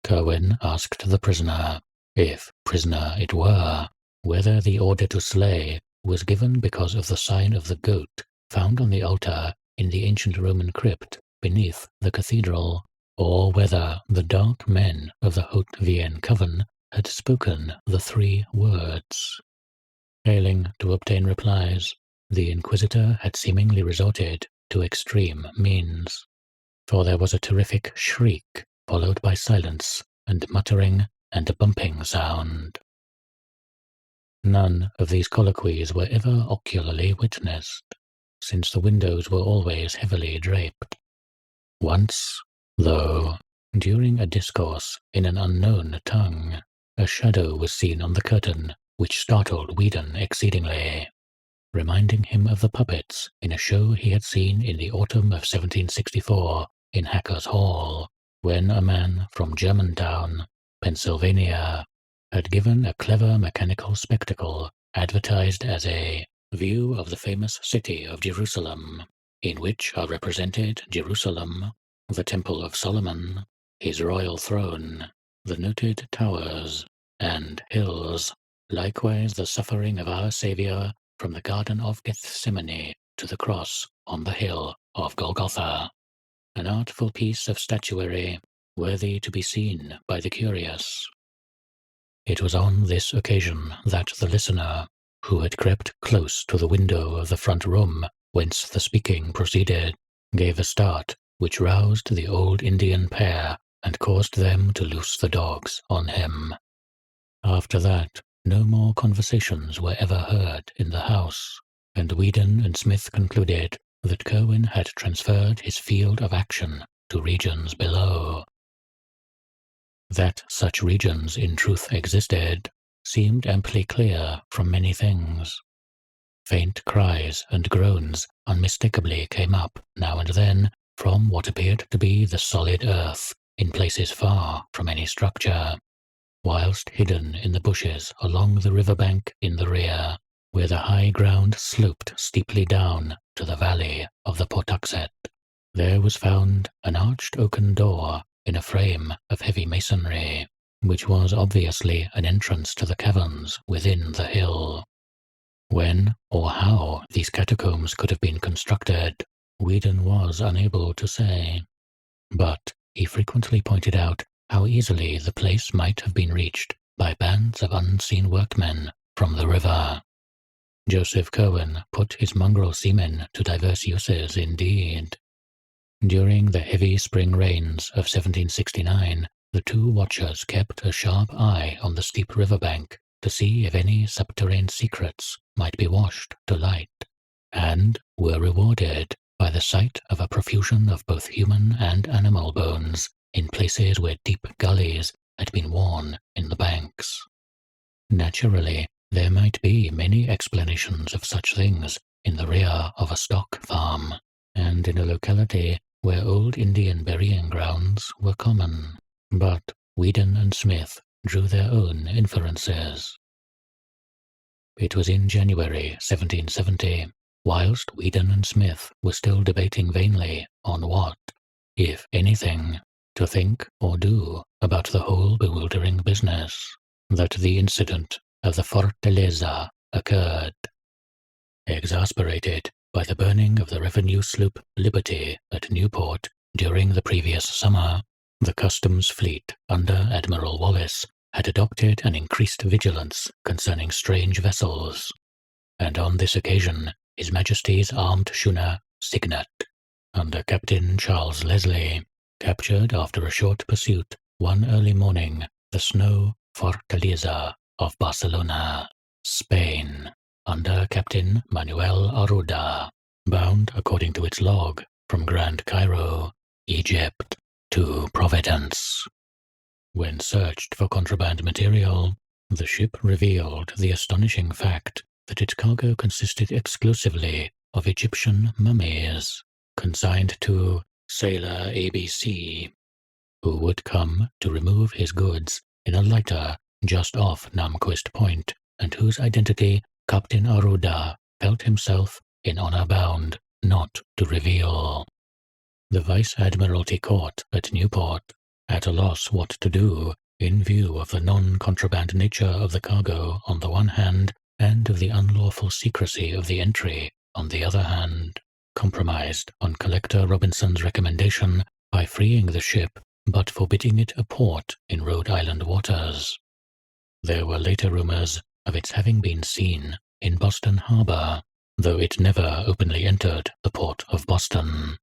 Cohen asked the prisoner, if prisoner it were, whether the order to slay was given because of the sign of the goat found on the altar in the ancient Roman crypt beneath the cathedral, or whether the dark men of the Haute Vienne Coven had spoken the 3 words. Failing to obtain replies, the inquisitor had seemingly resorted to extreme means, for there was a terrific shriek, followed by silence and muttering and a bumping sound. None of these colloquies were ever ocularly witnessed, since the windows were always heavily draped. Once, though, during a discourse in an unknown tongue, a shadow was seen on the curtain which startled Whedon exceedingly, reminding him of the puppets in a show he had seen in the autumn of 1764 in Hacker's Hall, when a man from Germantown, Pennsylvania, had given a clever mechanical spectacle advertised as a view of the famous city of Jerusalem, in which are represented Jerusalem, the Temple of Solomon, his royal throne, the noted towers and hills, likewise the suffering of our Saviour from the Garden of Gethsemane to the cross on the hill of Golgotha, an artful piece of statuary worthy to be seen by the curious. It was on this occasion that the listener, who had crept close to the window of the front room whence the speaking proceeded, gave a start which roused the old Indian pair and caused them to loose the dogs on him. After that, no more conversations were ever heard in the house, and Whedon and Smith concluded that Cohen had transferred his field of action to regions below. That such regions in truth existed seemed amply clear from many things. Faint cries and groans unmistakably came up now and then from what appeared to be the solid earth in places far from any structure, whilst hidden in the bushes along the river bank in the rear, where the high ground sloped steeply down to the valley of the Pawtuxet, there was found an arched oaken door in a frame of heavy masonry, which was obviously an entrance to the caverns within the hill. When or how these catacombs could have been constructed, Whedon was unable to say, but he frequently pointed out how easily the place might have been reached by bands of unseen workmen from the river. Joseph Cohen put his mongrel seamen to diverse uses indeed. During the heavy spring rains of 1769, the 2 watchers kept a sharp eye on the steep river bank to see if any subterranean secrets might be washed to light, and were rewarded by the sight of a profusion of both human and animal bones in places where deep gullies had been worn in the banks. Naturally, there might be many explanations of such things in the rear of a stock farm, and in a locality where old Indian burying grounds were common, but Whedon and Smith drew their own inferences. It was in January 1770, whilst Whedon and Smith were still debating vainly on what, if anything, to think or do about the whole bewildering business, that the incident of the Fortaleza occurred. Exasperated by the burning of the revenue sloop Liberty at Newport during the previous summer, the customs fleet under Admiral Wallace had adopted an increased vigilance concerning strange vessels, and on this occasion His Majesty's armed schooner Signet, under Captain Charles Leslie, captured after a short pursuit one early morning the snow Fortaleza of Barcelona, Spain, under Captain Manuel Arruda, bound according to its log from Grand Cairo, Egypt, to Providence. When searched for contraband material, the ship revealed the astonishing fact that its cargo consisted exclusively of Egyptian mummies, consigned to Sailor ABC, who would come to remove his goods in a lighter just off Namquist Point, and whose identity Captain Arruda felt himself in honor bound not to reveal. the Vice Admiralty Court at Newport, at a loss what to do in view of the non-contraband nature of the cargo on the one hand and of the unlawful secrecy of the entry on the other hand, compromised on Collector Robinson's recommendation by freeing the ship but forbidding it a port in Rhode Island waters. There were later rumors of its having been seen in Boston Harbor, though it never openly entered the port of Boston.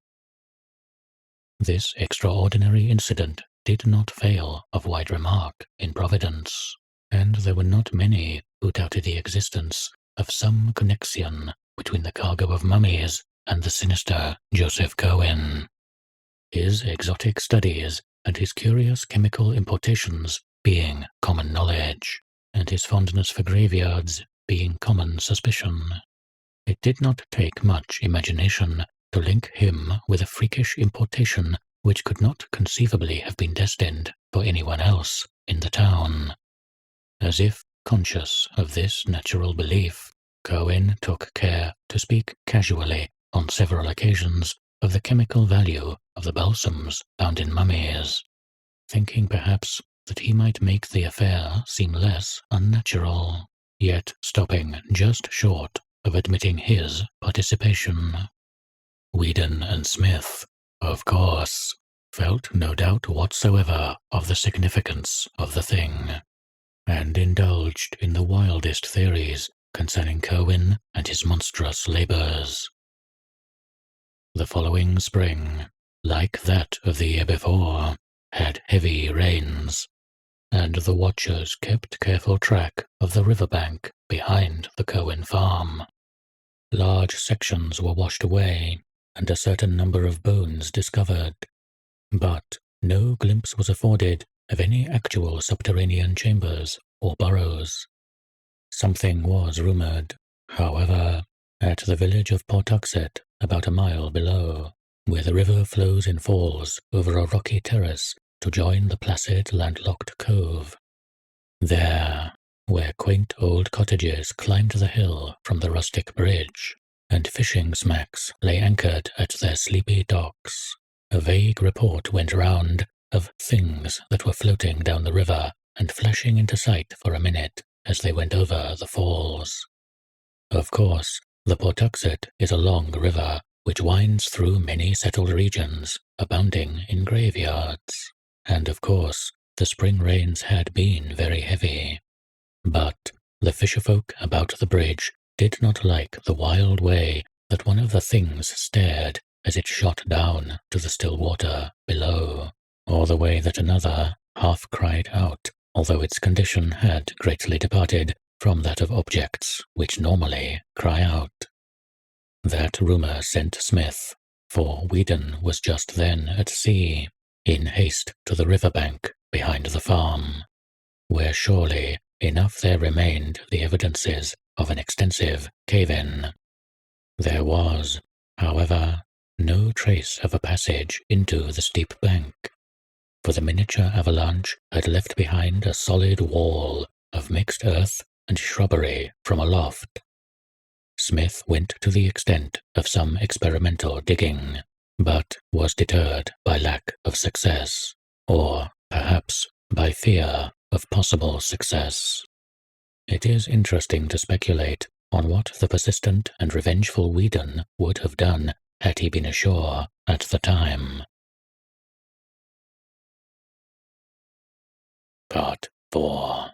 This extraordinary incident did not fail of wide remark in Providence, and there were not many who doubted the existence of some connexion between the cargo of mummies and the sinister Joseph Cohen. His exotic studies and his curious chemical importations being common knowledge, and his fondness for graveyards being common suspicion. It did not take much imagination to link him with a freakish importation which could not conceivably have been destined for anyone else in the town. As if conscious of this natural belief, Cohen took care to speak casually on several occasions of the chemical value of the balsams found in mummies, thinking perhaps that he might make the affair seem less unnatural, yet stopping just short of admitting his participation. Whedon and Smith, of course, felt no doubt whatsoever of the significance of the thing, and indulged in the wildest theories concerning Cohen and his monstrous labours. The following spring, like that of the year before, had heavy rains, and the watchers kept careful track of the riverbank behind the Cohen farm. Large sections were washed away, and a certain number of bones discovered, but no glimpse was afforded of any actual subterranean chambers or burrows. Something was rumoured, however, at the village of Pawtuxet, about a mile below, where the river flows in falls over a rocky terrace to join the placid landlocked cove. There, where quaint old cottages climbed the hill from the rustic bridge, and fishing smacks lay anchored at their sleepy docks, a vague report went round of things that were floating down the river and flashing into sight for a minute as they went over the falls. Of course, the Pawtuxet is a long river which winds through many settled regions, abounding in graveyards, and of course the spring rains had been very heavy. But the fisherfolk about the bridge did not like the wild way that one of the things stared as it shot down to the still water below, or the way that another half cried out, although its condition had greatly departed from that of objects which normally cry out. That rumour sent Smith, for Whedon was just then at sea, in haste to the river-bank behind the farm, where surely enough there remained the evidences of an extensive cave-in. There was, however, no trace of a passage into the steep bank, for the miniature avalanche had left behind a solid wall of mixed earth and shrubbery from aloft. Smith went to the extent of some experimental digging, but was deterred by lack of success, or perhaps by fear of possible success. It is interesting to speculate on what the persistent and revengeful Whedon would have done had he been ashore at the time. Part 4.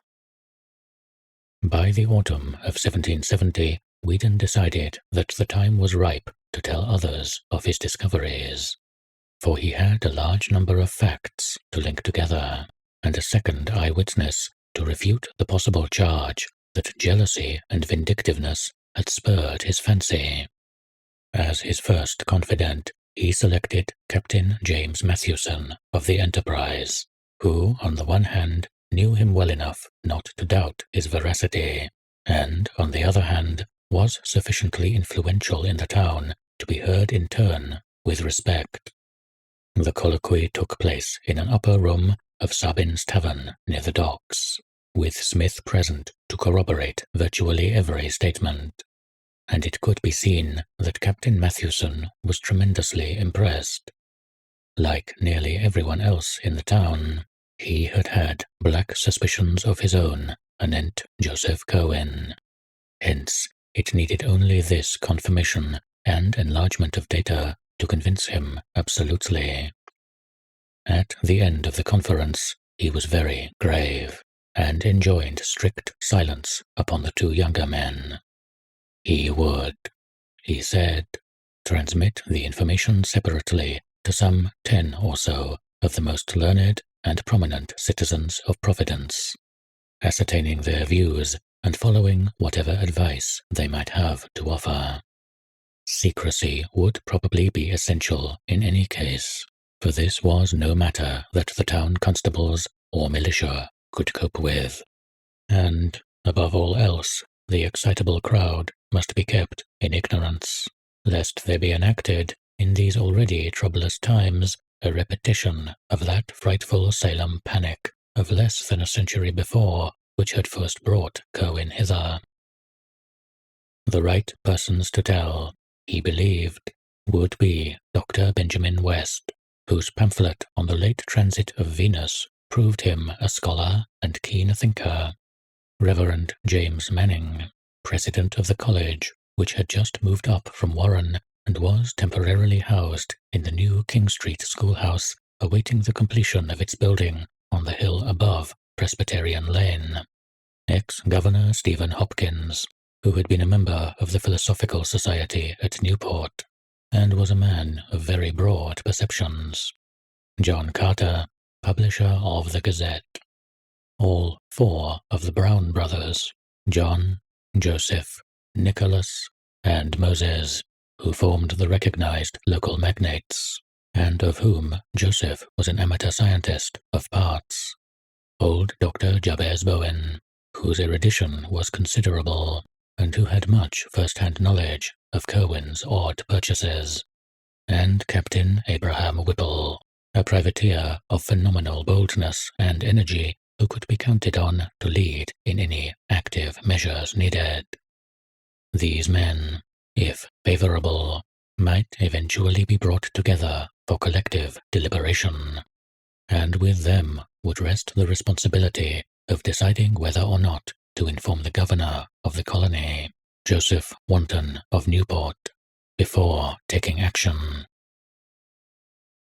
By the autumn of 1770, Whedon decided that the time was ripe to tell others of his discoveries, for he had a large number of facts to link together, and a second eyewitness to refute the possible charge that jealousy and vindictiveness had spurred his fancy. As his first confidant, he selected Captain James Matthewson of the Enterprise, who, on the one hand, knew him well enough not to doubt his veracity, and, on the other hand, was sufficiently influential in the town to be heard in turn with respect. The colloquy took place in an upper room of Sabin's Tavern near the docks, with Smith present to corroborate virtually every statement, and it could be seen that Captain Matthewson was tremendously impressed. like nearly everyone else in the town, he had had black suspicions of his own anent Joseph Cohen. Hence, it needed only this confirmation and enlargement of data to convince him absolutely. At the end of the conference, he was very grave, and enjoined strict silence upon the two younger men. He would, he said, transmit the information separately to some 10 or so of the most learned and prominent citizens of Providence, ascertaining their views and following whatever advice they might have to offer. Secrecy would probably be essential in any case, for this was no matter that the town constables or militia could cope with. And, above all else, the excitable crowd must be kept in ignorance, lest there be enacted, in these already troublous times, a repetition of that frightful Salem panic of less than a century before, which had first brought Cohen hither. The right persons to tell, he believed, would be Dr. Benjamin West, whose pamphlet on the late transit of Venus proved him a scholar and keen thinker, Reverend James Manning, president of the college, which had just moved up from Warren and was temporarily housed in the new King Street schoolhouse, awaiting the completion of its building on the hill above Presbyterian Lane, ex-Governor Stephen Hopkins, who had been a member of the Philosophical Society at Newport, and was a man of very broad perceptions, John Carter, publisher of the Gazette. All 4 of the Brown brothers, John, Joseph, Nicholas, and Moses, who formed the recognized local magnates, and of whom Joseph was an amateur scientist of parts. Old Dr. Jabez Bowen, whose erudition was considerable, and who had much first-hand knowledge of Cohen's odd purchases, and Captain Abraham Whipple, a privateer of phenomenal boldness and energy who could be counted on to lead in any active measures needed. These men, if favorable, might eventually be brought together for collective deliberation, and with them would rest the responsibility of deciding whether or not to inform the governor of the colony, Joseph Wanton of Newport, before taking action.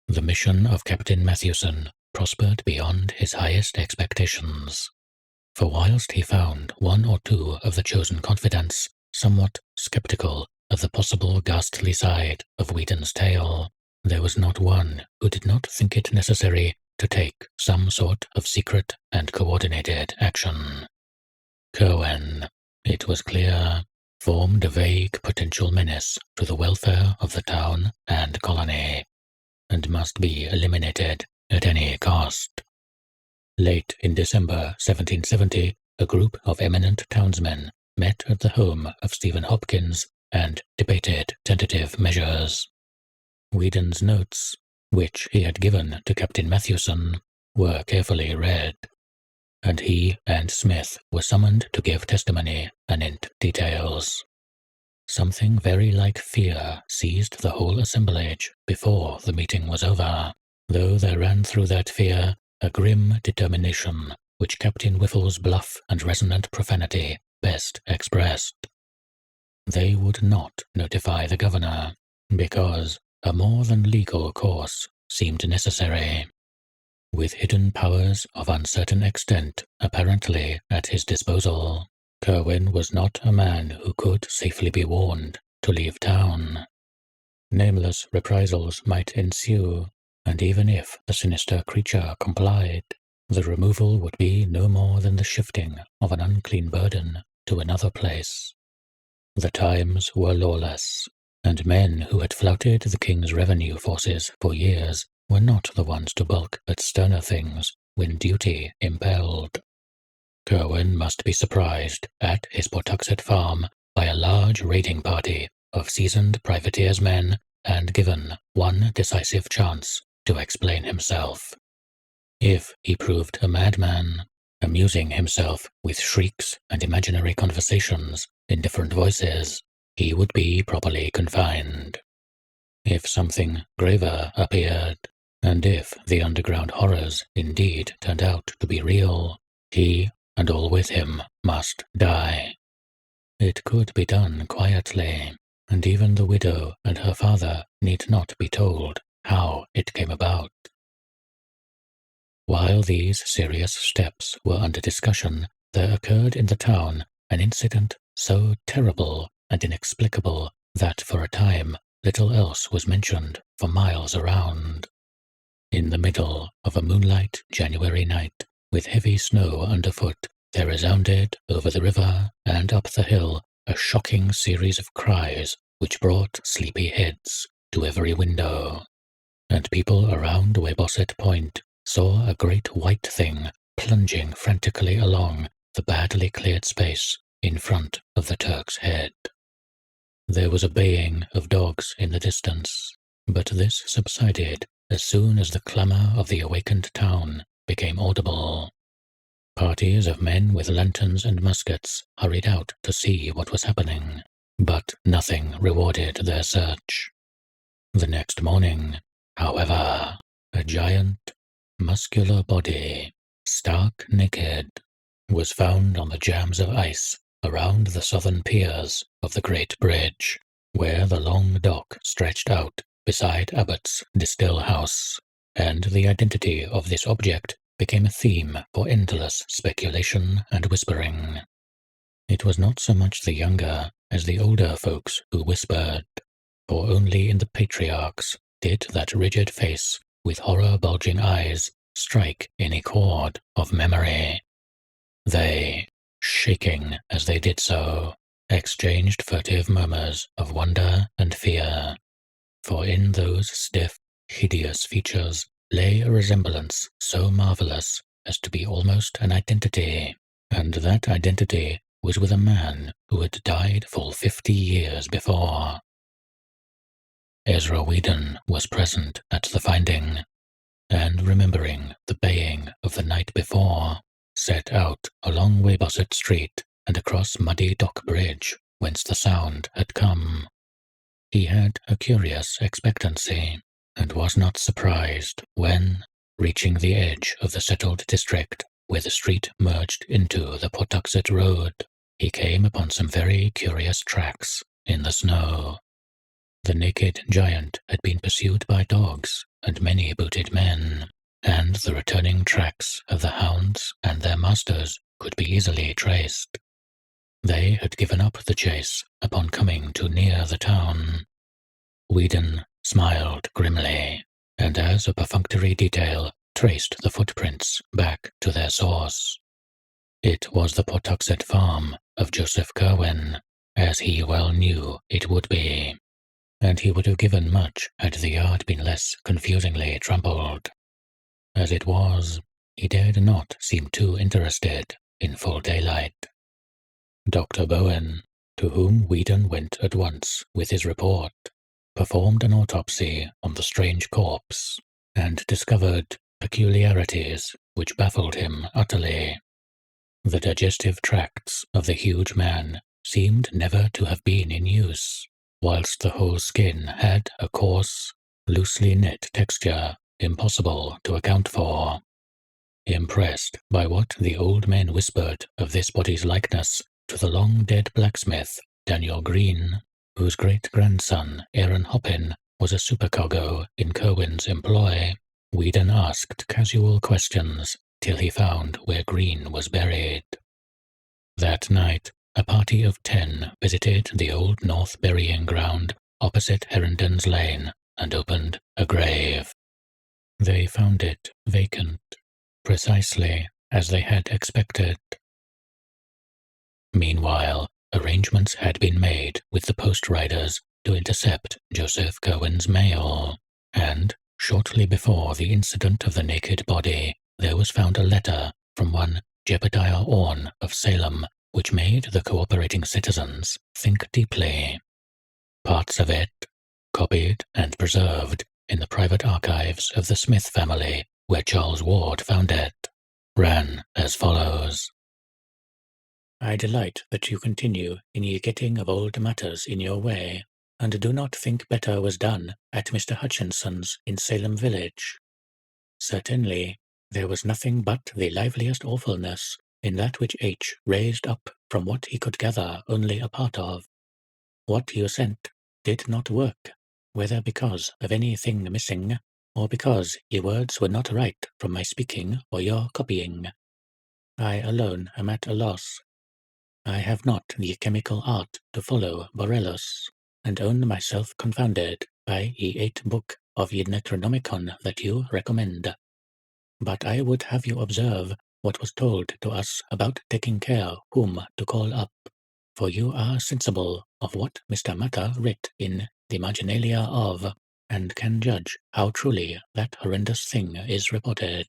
The mission of Captain Mathewson prospered beyond his highest expectations, for whilst he found 1 or 2 of the chosen confidants somewhat sceptical of the possible ghastly side of Whedon's tale, there was not one who did not think it necessary to take some sort of secret and coordinated action. Cohen, it was clear, formed a vague potential menace to the welfare of the town and colony, and must be eliminated at any cost. Late in December 1770, a group of eminent townsmen met at the home of Stephen Hopkins and debated tentative measures. Whedon's notes, which he had given to Captain Mathewson, were carefully read, and he and Smith were summoned to give testimony anent details. Something very like fear seized the whole assemblage before the meeting was over, though there ran through that fear a grim determination which Captain Whiffle's bluff and resonant profanity best expressed. They would not notify the governor, because a more than legal course seemed necessary. With hidden powers of uncertain extent apparently at his disposal, Cohen was not a man who could safely be warned to leave town. Nameless reprisals might ensue, and even if the sinister creature complied, the removal would be no more than the shifting of an unclean burden to another place. The times were lawless, and men who had flouted the king's revenue forces for years were not the ones to balk at sterner things when duty impelled. Cohen must be surprised at his Pawtuxet farm by a large raiding party of seasoned privateersmen and given one decisive chance to explain himself. If he proved a madman, amusing himself with shrieks and imaginary conversations in different voices, he would be properly confined. If something graver appeared, And if the underground horrors indeed turned out to be real, he and all with him must die. It could be done quietly, and even the widow and her father need not be told how it came about. While these serious steps were under discussion, there occurred in the town an incident so terrible and inexplicable that for a time little else was mentioned for miles around. In the middle of a moonlight January night, with heavy snow underfoot, there resounded over the river and up the hill a shocking series of cries which brought sleepy heads to every window, and people around Webosset Point saw a great white thing plunging frantically along the badly cleared space in front of the Turk's Head. There was a baying of dogs in the distance, but this subsided as soon as the clamour of the awakened town became audible. Parties of men with lanterns and muskets hurried out to see what was happening, but nothing rewarded their search. The next morning, however, a giant, muscular body, stark naked, was found on the jams of ice around the southern piers of the Great Bridge, where the long dock stretched out beside Abbott's distill house, and the identity of this object became a theme for endless speculation and whispering. It was not so much the younger as the older folks who whispered, for only in the patriarchs did that rigid face with horror-bulging eyes strike any chord of memory. They, shaking as they did so, exchanged furtive murmurs of wonder and fear, for in those stiff, hideous features lay a resemblance so marvelous as to be almost an identity, and that identity was with a man who had died full 50 years before. Ezra Whedon was present at the finding, and remembering the baying of the night before, set out along Webosset Street and across Muddy Dock Bridge, whence the sound had come. He had a curious expectancy, and was not surprised when, reaching the edge of the settled district where the street merged into the Pawtuxet Road, he came upon some very curious tracks in the snow. The naked giant had been pursued by dogs and many booted men, and the returning tracks of the hounds and their masters could be easily traced. They had given up the chase upon coming too near the town. Whedon smiled grimly, and as a perfunctory detail traced the footprints back to their source. It was the Pawtuxet farm of Joseph Cohen, as he well knew it would be, and he would have given much had the yard been less confusingly trampled. As it was, he dared not seem too interested in full daylight. Dr. Bowen, to whom Whedon went at once with his report, performed an autopsy on the strange corpse, and discovered peculiarities which baffled him utterly. The digestive tracts of the huge man seemed never to have been in use, whilst the whole skin had a coarse, loosely knit texture impossible to account for. Impressed by what the old men whispered of this body's likeness to the long-dead blacksmith, Daniel Green, whose great-grandson, Aaron Hoppin, was a supercargo in Cohen's employ, Whedon asked casual questions till he found where Green was buried. That night, a party of 10 visited the old North burying ground opposite Herndon's Lane and opened a grave. They found it vacant, precisely as they had expected. Meanwhile, arrangements had been made with the post riders to intercept Joseph Cohen's mail, and shortly before the incident of the naked body, there was found a letter from one Jebediah Orne of Salem, which made the cooperating citizens think deeply. Parts of it, copied and preserved in the private archives of the Smith family, where Charles Ward found it, ran as follows. I delight that you continue in ye getting of old matters in your way, and do not think better was done at Mr. Hutchinson's in Salem village, Certainly, there was nothing but the liveliest awfulness in that which H raised up from what he could gather only a part of. What you sent did not work, whether because of anything missing, or because your words were not right from my speaking or your copying. I alone am at a loss. I have not the chemical art to follow Borellus, and own myself confounded by ye 8th book of ye Necronomicon that you recommend. But I would have you observe what was told to us about taking care whom to call up, for you are sensible of what Mr. Matter writ in the Marginalia of, and can judge how truly that horrendous thing is reported.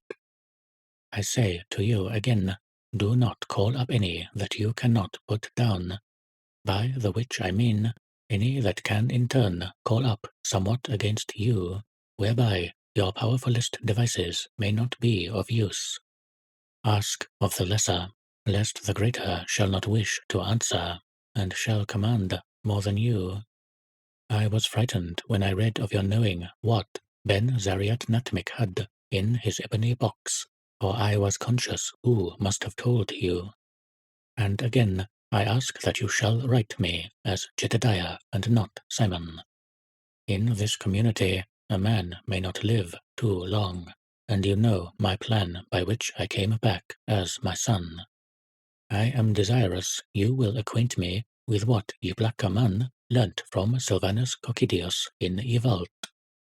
I say to you again, do not call up any that you cannot put down, by the which I mean any that can in turn call up somewhat against you, whereby your powerfulest devices may not be of use. Ask of the lesser, lest the greater shall not wish to answer, and shall command more than you. I was frightened when I read of your knowing what Ben Zariat Natmik had in his ebony box, for I was conscious who must have told you. And again, I ask that you shall write me as Jedediah and not Simon. In this community, a man may not live too long, and you know my plan by which I came back as my son. I am desirous you will acquaint me with what ye blacker man learnt from Sylvanus Cocidius in ye vault,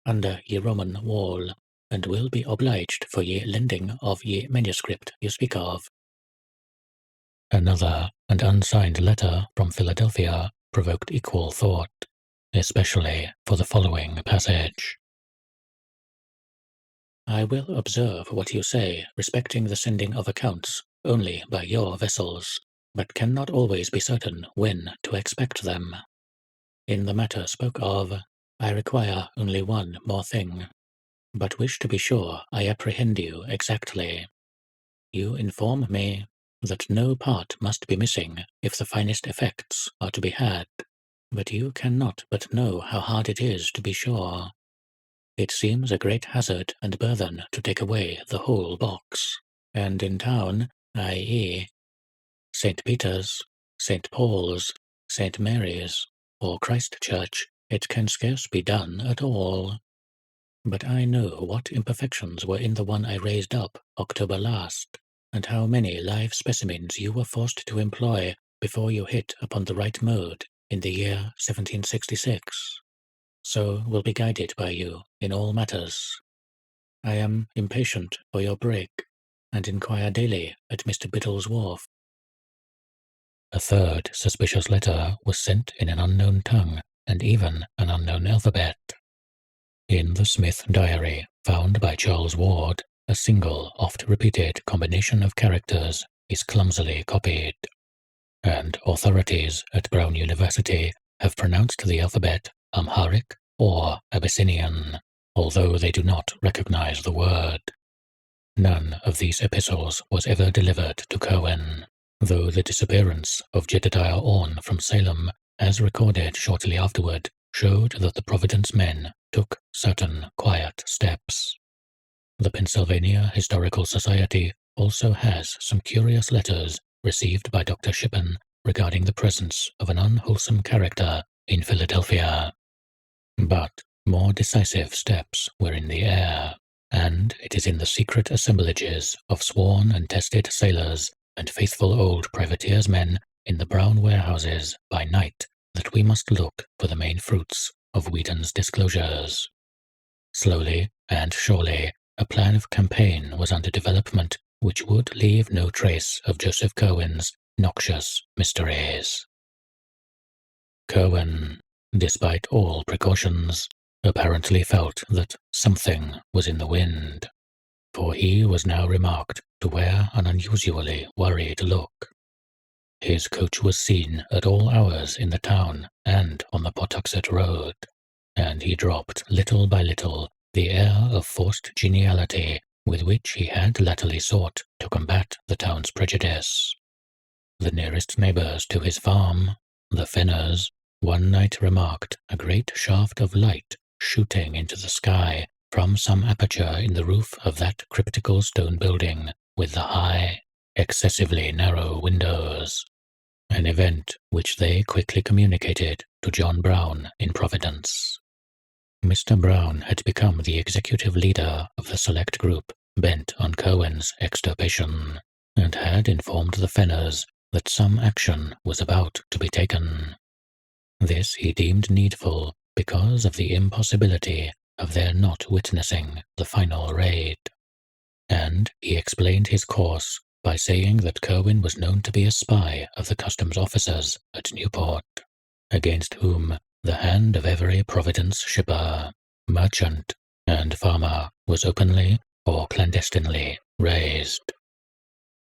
under ye Roman wall, and will be obliged for ye lending of ye manuscript you speak of. Another and unsigned letter from Philadelphia provoked equal thought, especially for the following passage. I will observe what you say respecting the sending of accounts only by your vessels, but cannot always be certain when to expect them. In the matter spoke of, I require only one more thing, but wish to be sure I apprehend you exactly. You inform me that no part must be missing if the finest effects are to be had, but you cannot but know how hard it is to be sure. It seems a great hazard and burthen to take away the whole box, and in town, i.e., St. Peter's, St. Paul's, St. Mary's, or Christ Church, it can scarce be done at all. But I know what imperfections were in the one I raised up October last, and how many live specimens you were forced to employ before you hit upon the right mode in the year 1766. So will be guided by you in all matters. I am impatient for your break, and inquire daily at Mr. Biddle's wharf. A third suspicious letter was sent in an unknown tongue and even an unknown alphabet. In the Smith diary found by Charles Ward, a single, oft-repeated combination of characters is clumsily copied, and authorities at Brown University have pronounced the alphabet Amharic or Abyssinian, although they do not recognize the word. None of these epistles was ever delivered to Cohen, though the disappearance of Jedediah Orne from Salem, as recorded shortly afterward, showed that the Providence men took certain quiet steps. The Pennsylvania Historical Society also has some curious letters received by Dr. Shippen regarding the presence of an unwholesome character in Philadelphia. But more decisive steps were in the air, and it is in the secret assemblages of sworn and tested sailors and faithful old privateersmen in the brown warehouses by night that we must look for the main fruits of Whedon's disclosures. Slowly and surely, a plan of campaign was under development which would leave no trace of Joseph Cohen's noxious mysteries. Cohen, despite all precautions, apparently felt that something was in the wind, for he was now remarked to wear an unusually worried look. His coach was seen at all hours in the town and on the Pawtuxet Road, and he dropped little by little the air of forced geniality with which he had latterly sought to combat the town's prejudice. The nearest neighbors to his farm, the Fenners, one night remarked a great shaft of light shooting into the sky from some aperture in the roof of that cryptical stone building with the high, excessively narrow windows, an event which they quickly communicated to John Brown in Providence. Mr. Brown had become the executive leader of the select group bent on Cohen's extirpation, and had informed the Fenners that some action was about to be taken. This he deemed needful because of the impossibility of their not witnessing the final raid, and he explained his course by saying that Cohen was known to be a spy of the customs officers at Newport, against whom the hand of every Providence shipper, merchant, and farmer was openly or clandestinely raised.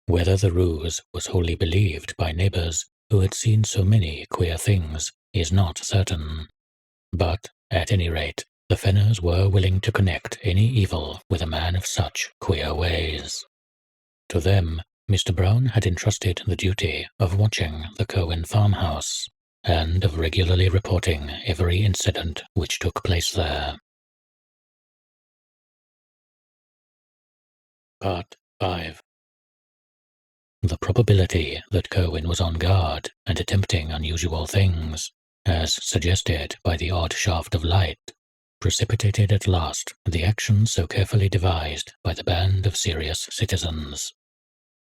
Whether the ruse was wholly believed by neighbors who had seen so many queer things is not certain, but, at any rate, the Fenners were willing to connect any evil with a man of such queer ways. To them, Mr. Brown had entrusted the duty of watching the Cohen farmhouse, and of regularly reporting every incident which took place there. Part 5. The probability that Cohen was on guard and attempting unusual things, as suggested by the odd shaft of light, precipitated at last the action so carefully devised by the band of serious citizens.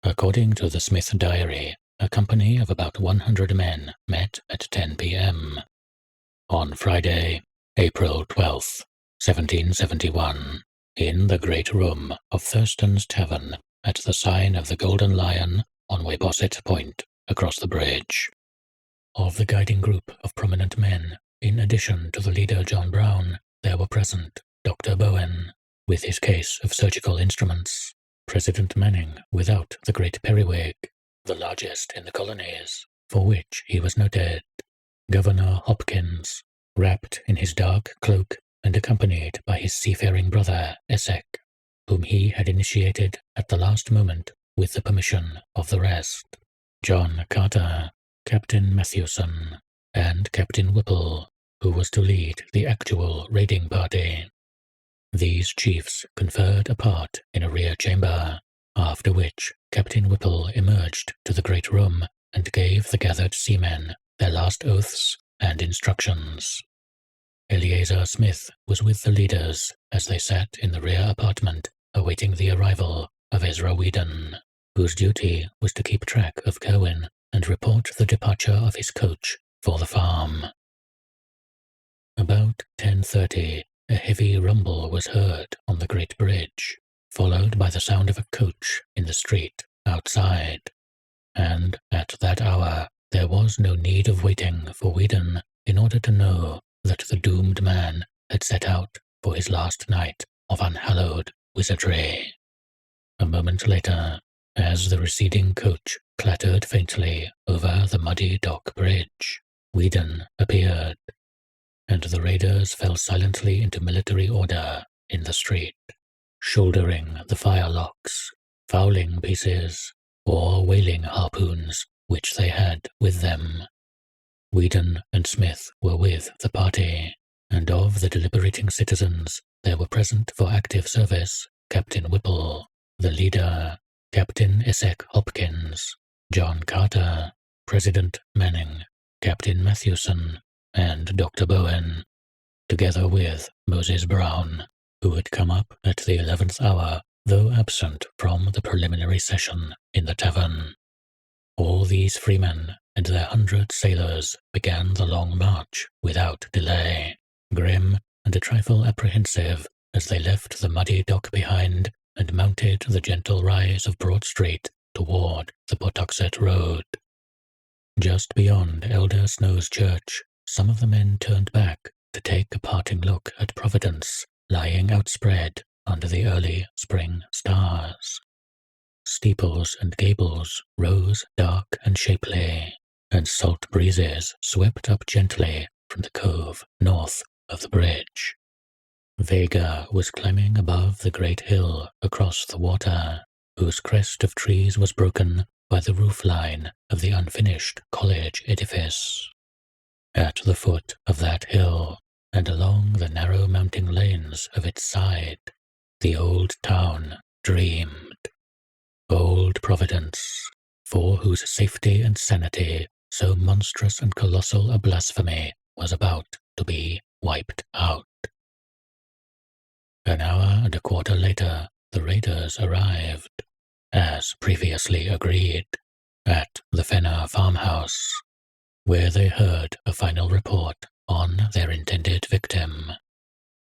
According to the Smith diary, a company of about 100 men met at 10 p.m. on Friday, April 12th, 1771, in the great room of Thurston's Tavern at the sign of the Golden Lion on Weybosset Point across the bridge. Of the guiding group of prominent men, in addition to the leader John Brown, there were present Dr. Bowen, with his case of surgical instruments, President Manning without the great periwig, the largest in the colonies, for which he was noted, Governor Hopkins, wrapped in his dark cloak and accompanied by his seafaring brother Essex, whom he had initiated at the last moment with the permission of the rest, John Carter, Captain Matthewson, and Captain Whipple, who was to lead the actual raiding party. These chiefs conferred apart in a rear chamber, after which Captain Whipple emerged to the great room and gave the gathered seamen their last oaths and instructions. Eleazar Smith was with the leaders as they sat in the rear apartment awaiting the arrival of Ezra Whedon, whose duty was to keep track of Cohen and report the departure of his coach for the farm. About 10:30, a heavy rumble was heard on the great bridge, followed by the sound of a coach in the street outside, and at that hour there was no need of waiting for Whedon in order to know that the doomed man had set out for his last night of unhallowed wizardry. A moment later, as the receding coach clattered faintly over the muddy dock bridge, Whedon appeared, and the raiders fell silently into military order in the street, shouldering the firelocks, fowling pieces, or whaling harpoons which they had with them. Whedon and Smith were with the party, and of the deliberating citizens there were present for active service Captain Whipple, the leader, Captain Essex Hopkins, John Carter, President Manning, Captain Matthewson, and Dr. Bowen, together with Moses Brown, who had come up at the 11th hour, though absent from the preliminary session in the tavern. All these freemen and their 100 sailors began the long march without delay, grim and a trifle apprehensive as they left the muddy dock behind and mounted the gentle rise of Broad Street toward the Pawtuxet Road. Just beyond Elder Snow's church, some of the men turned back to take a parting look at Providence lying outspread under the early spring stars. Steeples and gables rose dark and shapely, and salt breezes swept up gently from the cove north of the bridge. Vega was climbing above the great hill across the water, whose crest of trees was broken by the roof line of the unfinished college edifice. At the foot of that hill, and along the narrow mounting lanes of its side, the old town dreamed. Old Providence, for whose safety and sanity so monstrous and colossal a blasphemy was about to be wiped out. An hour and a quarter later, the raiders arrived, as previously agreed, at the Fenner farmhouse, where they heard a final report on their intended victim.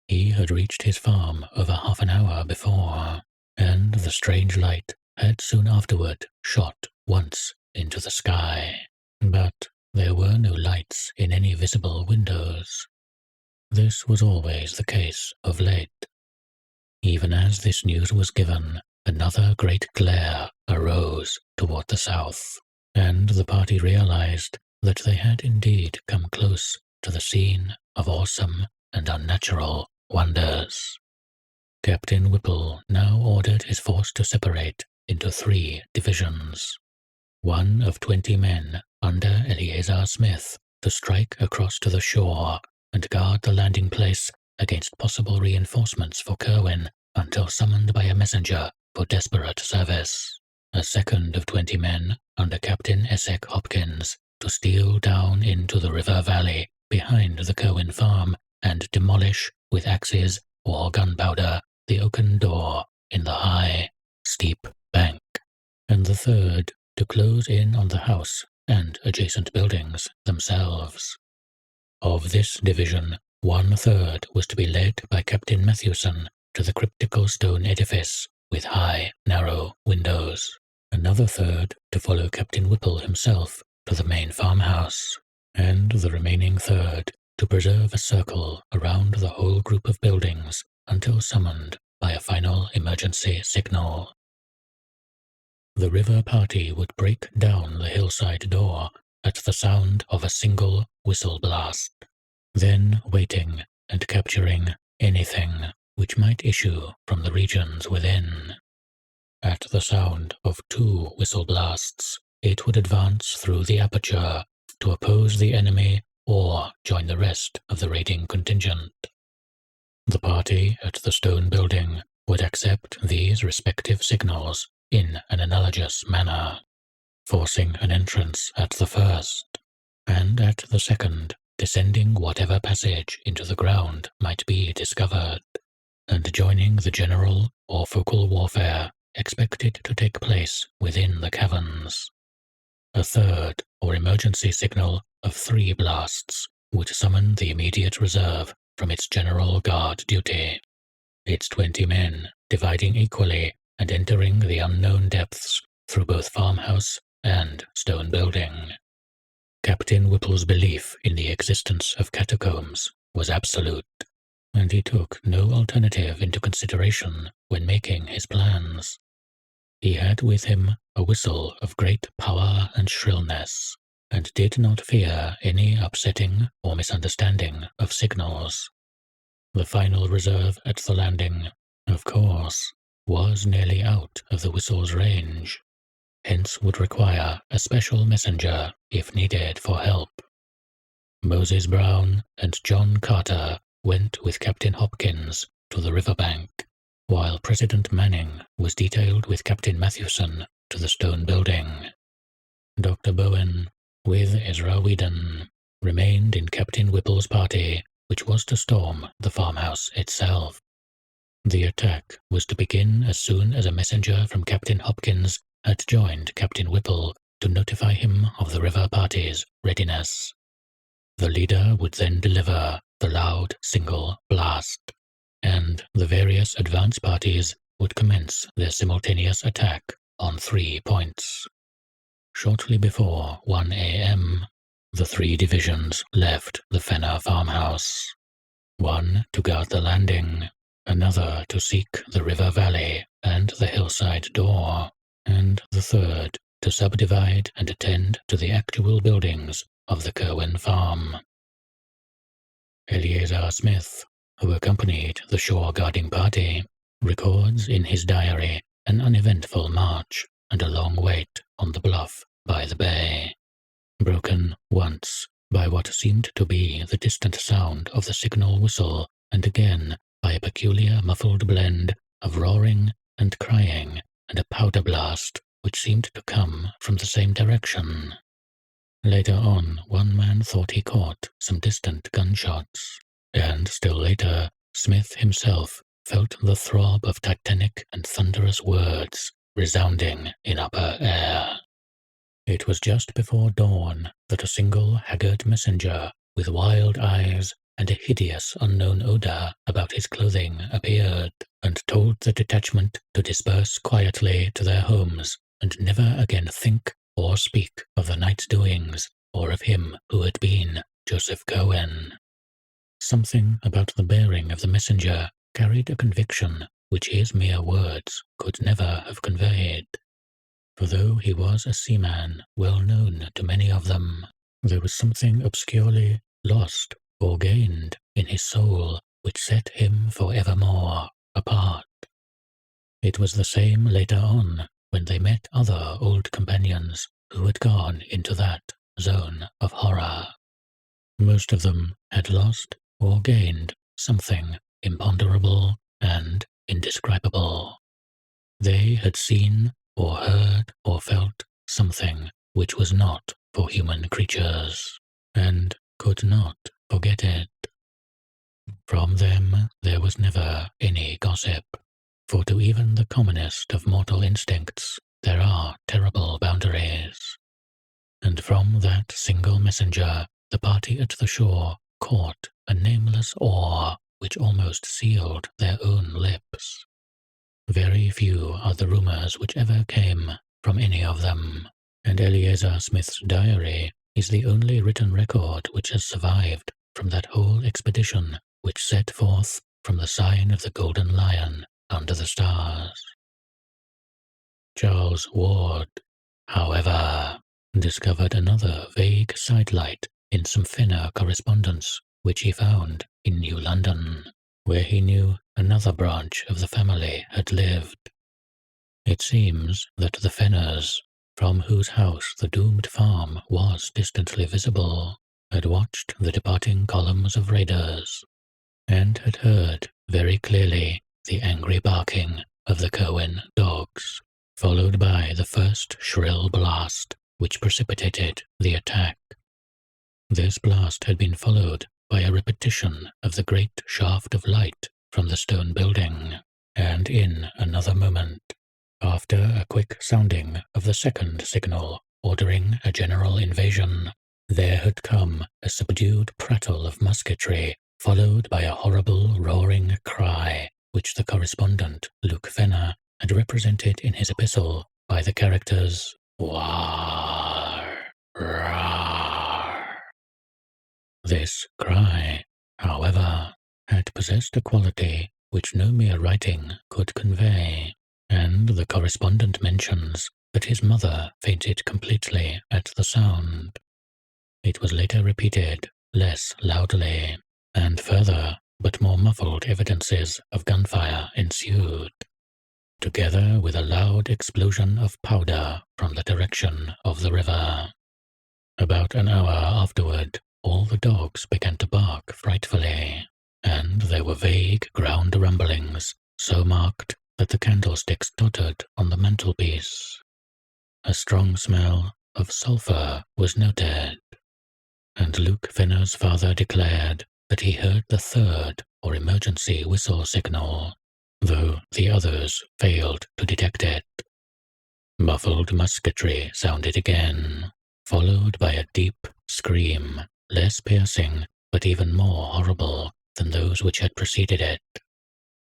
He had reached his farm over half an hour before, and the strange light had soon afterward shot once into the sky, but there were no lights in any visible windows. This was always the case of late. Even as this news was given, another great glare arose toward the south, and the party realized that they had indeed come close to the scene of awesome and unnatural wonders. Captain Whipple now ordered his force to separate into 3 divisions. One of 20 men under Eleazar Smith to strike across to the shore and guard the landing place against possible reinforcements for Cohen until summoned by a messenger for desperate service. A second of 20 men under Captain Essex Hopkins to steal down into the river valley behind the Cohen farm and demolish with axes or gunpowder the oaken door in the high, steep bank. And the third to close in on the house and adjacent buildings themselves. Of this division, 1/3 was to be led by Captain Matthewson to the cryptical stone edifice with high, narrow windows. Another third to follow Captain Whipple himself to the main farmhouse, and the remaining third to preserve a circle around the whole group of buildings until summoned by a final emergency signal. The river party would break down the hillside door at the sound of a single whistle blast, then waiting and capturing anything which might issue from the regions within. At the sound of 2 whistle blasts, it would advance through the aperture to oppose the enemy or join the rest of the raiding contingent. The party at the stone building would accept these respective signals in an analogous manner, forcing an entrance at the first, and at the second descending whatever passage into the ground might be discovered, and joining the general or focal warfare expected to take place within the caverns. A third or emergency signal of 3 blasts would summon the immediate reserve from its general guard duty, its 20 men dividing equally and entering the unknown depths through both farmhouse and stone building. Captain Whipple's belief in the existence of catacombs was absolute, and he took no alternative into consideration when making his plans. He had with him a whistle of great power and shrillness, and did not fear any upsetting or misunderstanding of signals. The final reserve at the landing, of course, was nearly out of the whistle's range, hence would require a special messenger if needed for help. Moses Brown and John Carter went with Captain Hopkins to the riverbank, while President Manning was detailed with Captain Matthewson to the stone building. Dr. Bowen, with Ezra Whedon, remained in Captain Whipple's party, which was to storm the farmhouse itself. The attack was to begin as soon as a messenger from Captain Hopkins had joined Captain Whipple to notify him of the river party's readiness. The leader would then deliver the loud single blast, and the various advance parties would commence their simultaneous attack on 3 points. Shortly before 1 a.m., the 3 divisions left the Fenner farmhouse, one to guard the landing, another to seek the river valley and the hillside door, and the third to subdivide and attend to the actual buildings of the Cohen farm. Eleazar Smith, who accompanied the shore-guarding party, records in his diary an uneventful march and a long wait on the bluff by the bay, broken once by what seemed to be the distant sound of the signal whistle, and again by a peculiar muffled blend of roaring and crying and a powder blast which seemed to come from the same direction. Later on, one man thought he caught some distant gunshots, and still later, Smith himself felt the throb of titanic and thunderous words resounding in upper air. It was just before dawn that a single haggard messenger with wild eyes and a hideous unknown odor about his clothing appeared, and told the detachment to disperse quietly to their homes and never again think or speak of the night's doings or of him who had been Joseph Cohen. Something about the bearing of the messenger carried a conviction which his mere words could never have conveyed. For though he was a seaman well known to many of them, there was something obscurely lost or gained in his soul which set him for evermore apart. It was the same later on when they met other old companions who had gone into that zone of horror. Most of them had lost or gained something imponderable and indescribable. They had seen or heard or felt something which was not for human creatures, and could not forget it. From them there was never any gossip, for to even the commonest of mortal instincts there are terrible boundaries. And from that single messenger the party at the shore caught a nameless awe which almost sealed their own lips. Very few are the rumors which ever came from any of them, and Eleazar Smith's diary is the only written record which has survived from that whole expedition which set forth from the sign of the Golden Lion under the stars. Charles Ward, however, discovered another vague sidelight in some Fenner correspondence which he found in New London, where he knew another branch of the family had lived. It seems that the Fenners, from whose house the doomed farm was distantly visible, had watched the departing columns of raiders, and had heard very clearly the angry barking of the Cohen dogs, followed by the first shrill blast which precipitated the attack. This blast had been followed by a repetition of the great shaft of light from the stone building, and in another moment, after a quick sounding of the second signal ordering a general invasion, there had come a subdued prattle of musketry, followed by a horrible roaring cry, which the correspondent, Luke Fenner, had represented in his epistle by the characters "War, Rar." This cry, however, had possessed a quality which no mere writing could convey, and the correspondent mentions that his mother fainted completely at the sound. It was later repeated, less loudly, and further but more muffled evidences of gunfire ensued, together with a loud explosion of powder from the direction of the river. About an hour afterward, all the dogs began to bark frightfully, and there were vague ground rumblings, so marked that the candlesticks tottered on the mantelpiece. A strong smell of sulphur was noted, and Luke Fenner's father declared that he heard the third or emergency whistle signal, though the others failed to detect it. Muffled musketry sounded again, followed by a deep scream, less piercing but even more horrible than those which had preceded it.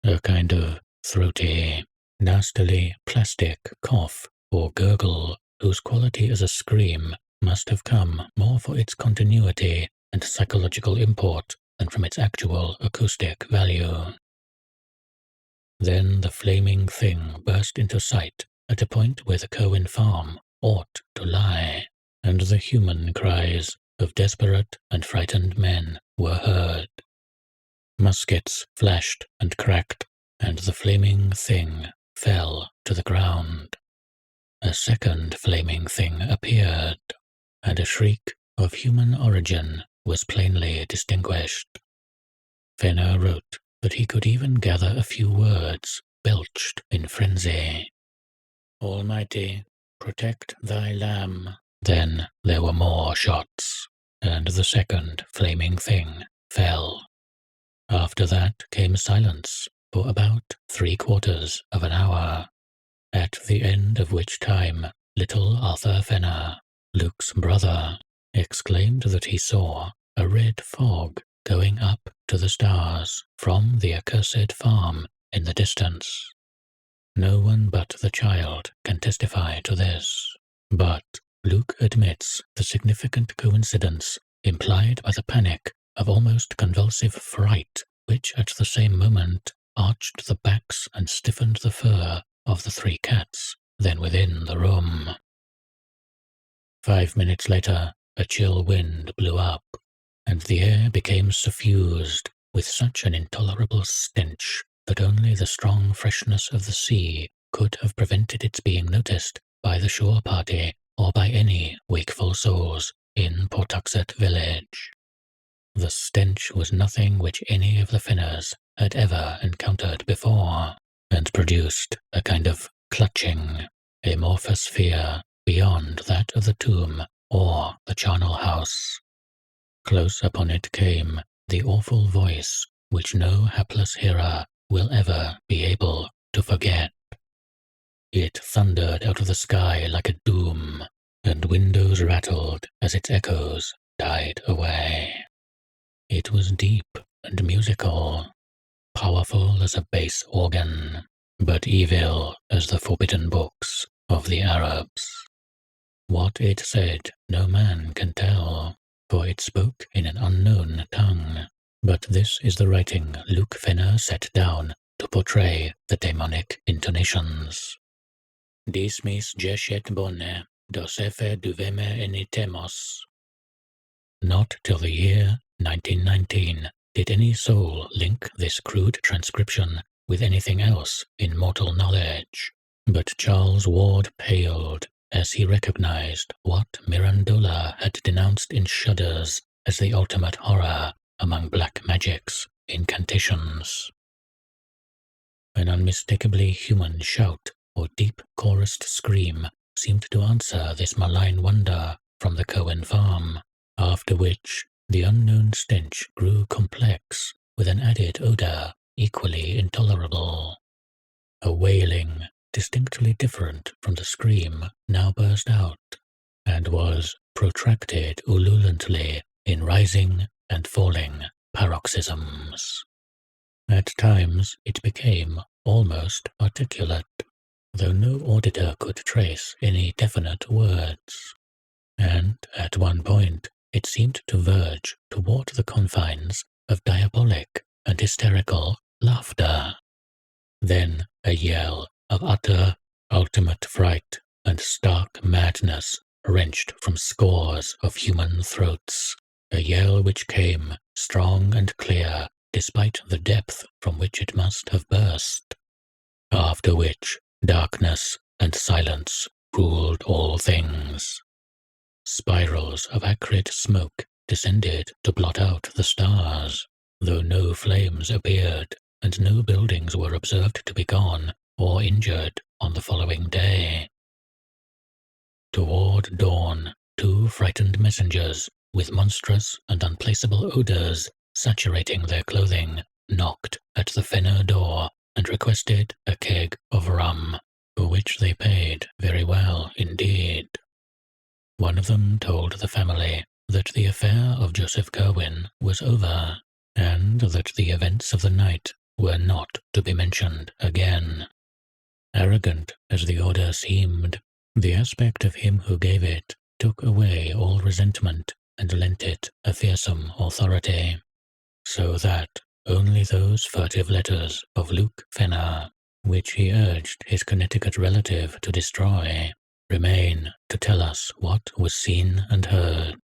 A kind of throaty, nastily plastic cough or gurgle whose quality as a scream must have come more for its continuity and psychological import than from its actual acoustic value. Then the flaming thing burst into sight at a point where the Cohen farm ought to lie, and the human cries of desperate and frightened men were heard. Muskets flashed and cracked, and the flaming thing fell to the ground. A second flaming thing appeared, and a shriek of human origin was plainly distinguished. Fenner wrote that he could even gather a few words belched in frenzy. "Almighty, protect thy lamb." Then there were more shots, and the second flaming thing fell. After that came silence for about 3/4 of an hour, at the end of which time little Arthur Fenner, Luke's brother, exclaimed that he saw a red fog going up to the stars from the accursed farm in the distance. No one but the child can testify to this, but Luke admits the significant coincidence implied by the panic of almost convulsive fright which at the same moment arched the backs and stiffened the fur of the 3 cats then within the room. 5 minutes later, a chill wind blew up, and the air became suffused with such an intolerable stench that only the strong freshness of the sea could have prevented its being noticed by the shore party or by any wakeful souls in Pawtuxet village. The stench was nothing which any of the Fenners had ever encountered before, and produced a kind of clutching, amorphous fear beyond that of the tomb or the charnel house. Close upon it came the awful voice which no hapless hearer will ever be able to forget. It thundered out of the sky like a doom, and windows rattled as its echoes died away. It was deep and musical, powerful as a bass organ, but evil as the forbidden books of the Arabs. What it said no man can tell, for it spoke in an unknown tongue, but this is the writing Luke Fenner set down to portray the demonic intonations. Dismis jeshet bone, dosefe duveme enitemos. Not till the year 1919 did any soul link this crude transcription with anything else in mortal knowledge, but Charles Ward paled as he recognized what Mirandola had denounced in shudders as the ultimate horror among black magic's incantations. An unmistakably human shout or deep chorused scream seemed to answer this malign wonder from the Cohen farm, after which the unknown stench grew complex with an added odor equally intolerable. A wailing, distinctly different from the scream, now burst out, and was protracted ululantly in rising and falling paroxysms. At times it became almost articulate, though no auditor could trace any definite words, and at one point it seemed to verge toward the confines of diabolic and hysterical laughter. Then a yell of utter, ultimate fright and stark madness wrenched from scores of human throats, a yell which came strong and clear despite the depth from which it must have burst, after which darkness and silence ruled all things. Spirals of acrid smoke descended to blot out the stars, though no flames appeared, and no buildings were observed to be gone or injured on the following day. Toward dawn, 2 frightened messengers, with monstrous and unplaceable odors saturating their clothing, knocked at the Fenner door and requested a keg of rum, for which they paid very well indeed. One of them told the family that the affair of Joseph Cohen was over, and that the events of the night were not to be mentioned again. Arrogant as the order seemed, the aspect of him who gave it took away all resentment and lent it a fearsome authority, so that only those furtive letters of Luke Fenner, which he urged his Connecticut relative to destroy, remain to tell us what was seen and heard.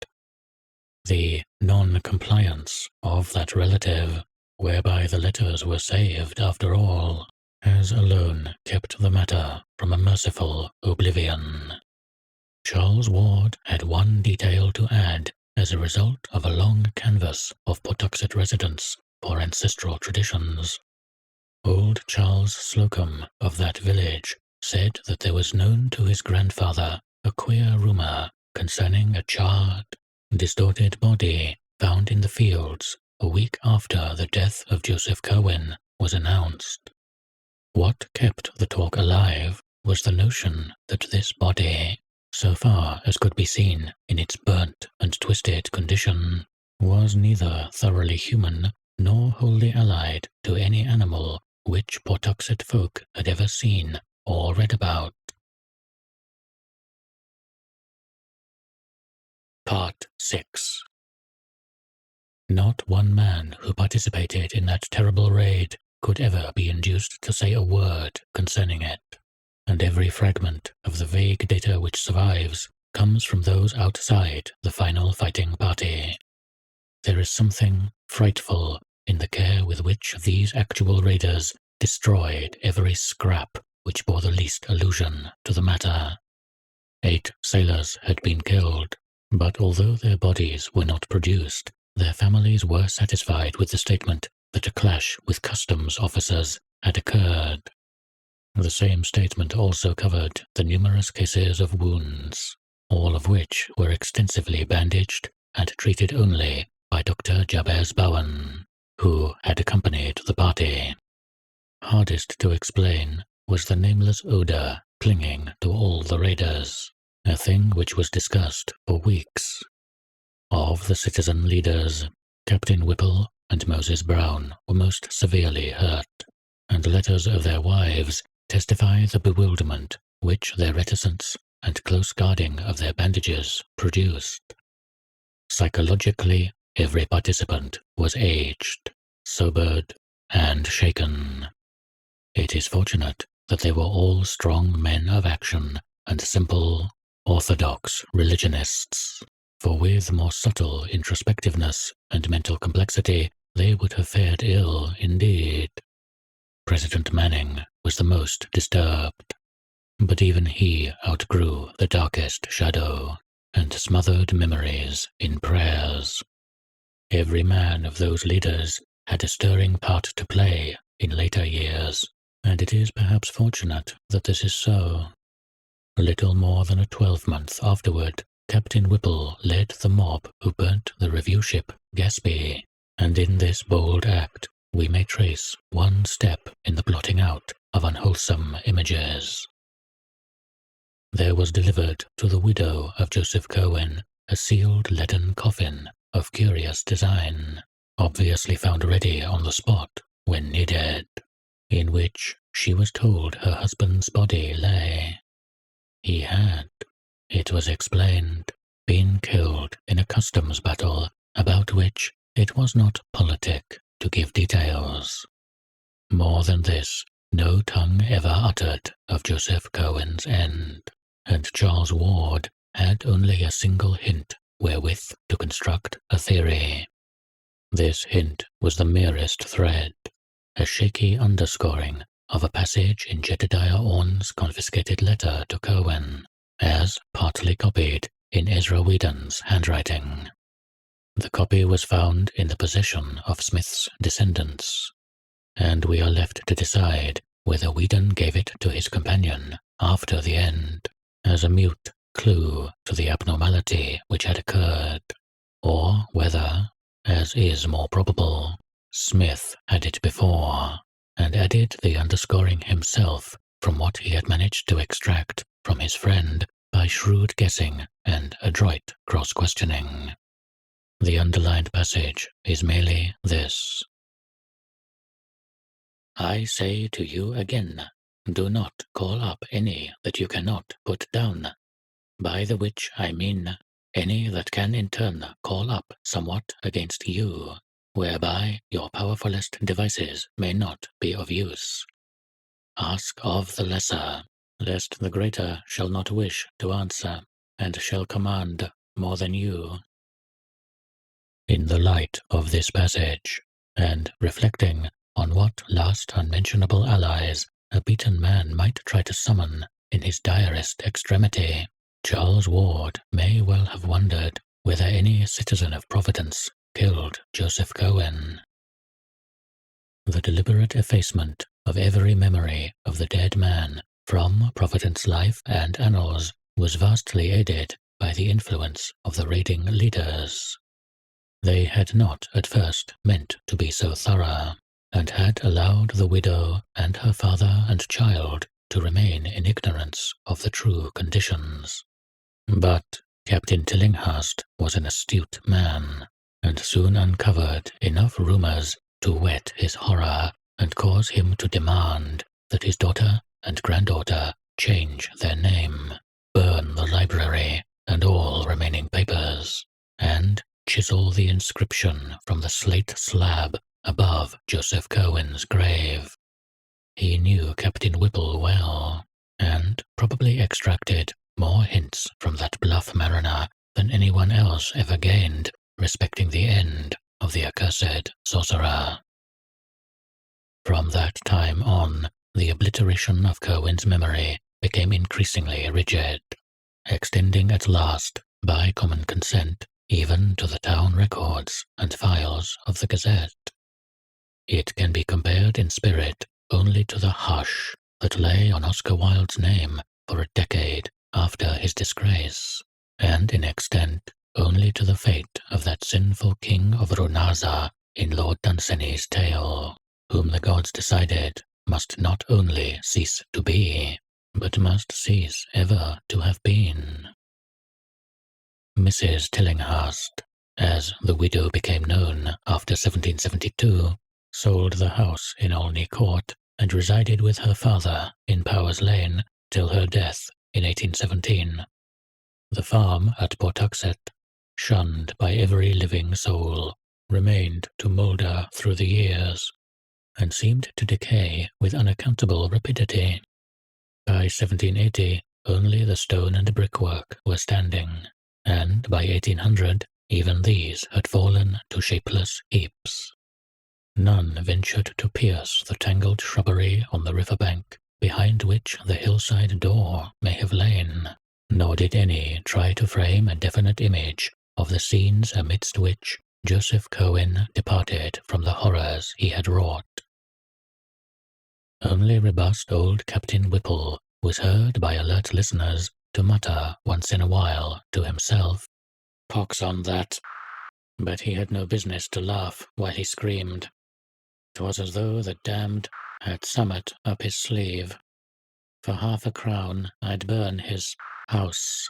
The non-compliance of that relative, whereby the letters were saved after all, has alone kept the matter from a merciful oblivion. Charles Ward had one detail to add as a result of a long canvass of Pawtuxet residents for ancestral traditions. Old Charles Slocum of that village said that there was known to his grandfather a queer rumor concerning a charred, distorted body found in the fields a week after the death of Joseph Cohen was announced. What kept the talk alive was the notion that this body, so far as could be seen in its burnt and twisted condition, was neither thoroughly human nor wholly allied to any animal which Pawtuxet folk had ever seen or read about. Part 6. Not one man who participated in that terrible raid could ever be induced to say a word concerning it, and every fragment of the vague data which survives comes from those outside the final fighting party. There is something frightful in the care with which these actual raiders destroyed every scrap which bore the least allusion to the matter. 8 sailors had been killed, but although their bodies were not produced, their families were satisfied with the statement that a clash with customs officers had occurred. The same statement also covered the numerous cases of wounds, all of which were extensively bandaged and treated only by Dr. Jabez Bowen, who had accompanied the party. Hardest to explain was the nameless odor clinging to all the raiders, a thing which was discussed for weeks. Of the citizen leaders, Captain Whipple and Moses Brown were most severely hurt, and letters of their wives testify the bewilderment which their reticence and close guarding of their bandages produced. Psychologically, every participant was aged, sobered, and shaken. It is fortunate that they were all strong men of action and simple, orthodox religionists, for with more subtle introspectiveness and mental complexity they would have fared ill indeed. President Manning was the most disturbed, but even he outgrew the darkest shadow and smothered memories in prayers. Every man of those leaders had a stirring part to play in later years, and it is perhaps fortunate that this is so. Little more than a 12-month afterward, Captain Whipple led the mob who burnt the review ship Gaspee, and in this bold act we may trace one step in the blotting out of unwholesome images. There was delivered to the widow of Joseph Cohen a sealed leaden coffin of curious design, obviously found ready on the spot when needed, in which she was told her husband's body lay. He had, it was explained, been killed in a customs battle about which it was not politic to give details. More than this, no tongue ever uttered of Joseph Cohen's end, and Charles Ward had only a single hint wherewith to construct a theory. This hint was the merest thread, a shaky underscoring of a passage in Jedediah Orne's confiscated letter to Cohen, as partly copied in Ezra Whedon's handwriting. The copy was found in the possession of Smith's descendants, and we are left to decide whether Whedon gave it to his companion after the end, as a mute clue to the abnormality which had occurred, or whether, as is more probable, Smith had it before, and added the underscoring himself from what he had managed to extract from his friend by shrewd guessing and adroit cross-questioning. The underlined passage is merely this: I say to you again, do not call up any that you cannot put down, by the which I mean any that can in turn call up somewhat against you, whereby your powerfulest devices may not be of use. Ask of the lesser, lest the greater shall not wish to answer, and shall command more than you. In the light of this passage, and reflecting on what last unmentionable allies a beaten man might try to summon in his direst extremity, Charles Ward may well have wondered whether any citizen of Providence killed Joseph Cohen. The deliberate effacement of every memory of the dead man from Providence life and annals was vastly aided by the influence of the raiding leaders. They had not at first meant to be so thorough, and had allowed the widow and her father and child to remain in ignorance of the true conditions. But Captain Tillinghast was an astute man, and soon uncovered enough rumors to whet his horror and cause him to demand that his daughter and granddaughter change their name, burn the library and all remaining papers, and chisel the inscription from the slate slab above Joseph Cohen's grave. He knew Captain Whipple well, and probably extracted more hints from that bluff mariner than anyone else ever gained respecting the end of the accursed sorcerer. From that time on, the obliteration of Cohen's memory became increasingly rigid, extending at last, by common consent, even to the town records and files of the Gazette. It can be compared in spirit only to the hush that lay on Oscar Wilde's name for a decade after his disgrace, and in extent only to the fate of that sinful king of Runaza in Lord Dunsany's tale, whom the gods decided must not only cease to be, but must cease ever to have been. Mrs. Tillinghast, as the widow became known after 1772, sold the house in Olney Court and resided with her father in Powers Lane till her death in 1817. The farm at Pawtuxet, shunned by every living soul, remained to moulder through the years, and seemed to decay with unaccountable rapidity. By 1780, only the stone and brickwork were standing, and by 1800, even these had fallen to shapeless heaps. None ventured to pierce the tangled shrubbery on the river bank, behind which the hillside door may have lain, nor did any try to frame a definite image of the scenes amidst which Joseph Cohen departed from the horrors he had wrought. Only robust old Captain Whipple was heard by alert listeners to mutter once in a while to himself, "Pox on that!" But he had no business to laugh while he screamed. 'Twas as though the damned had summat up his sleeve. For 1/2 crown I'd burn his house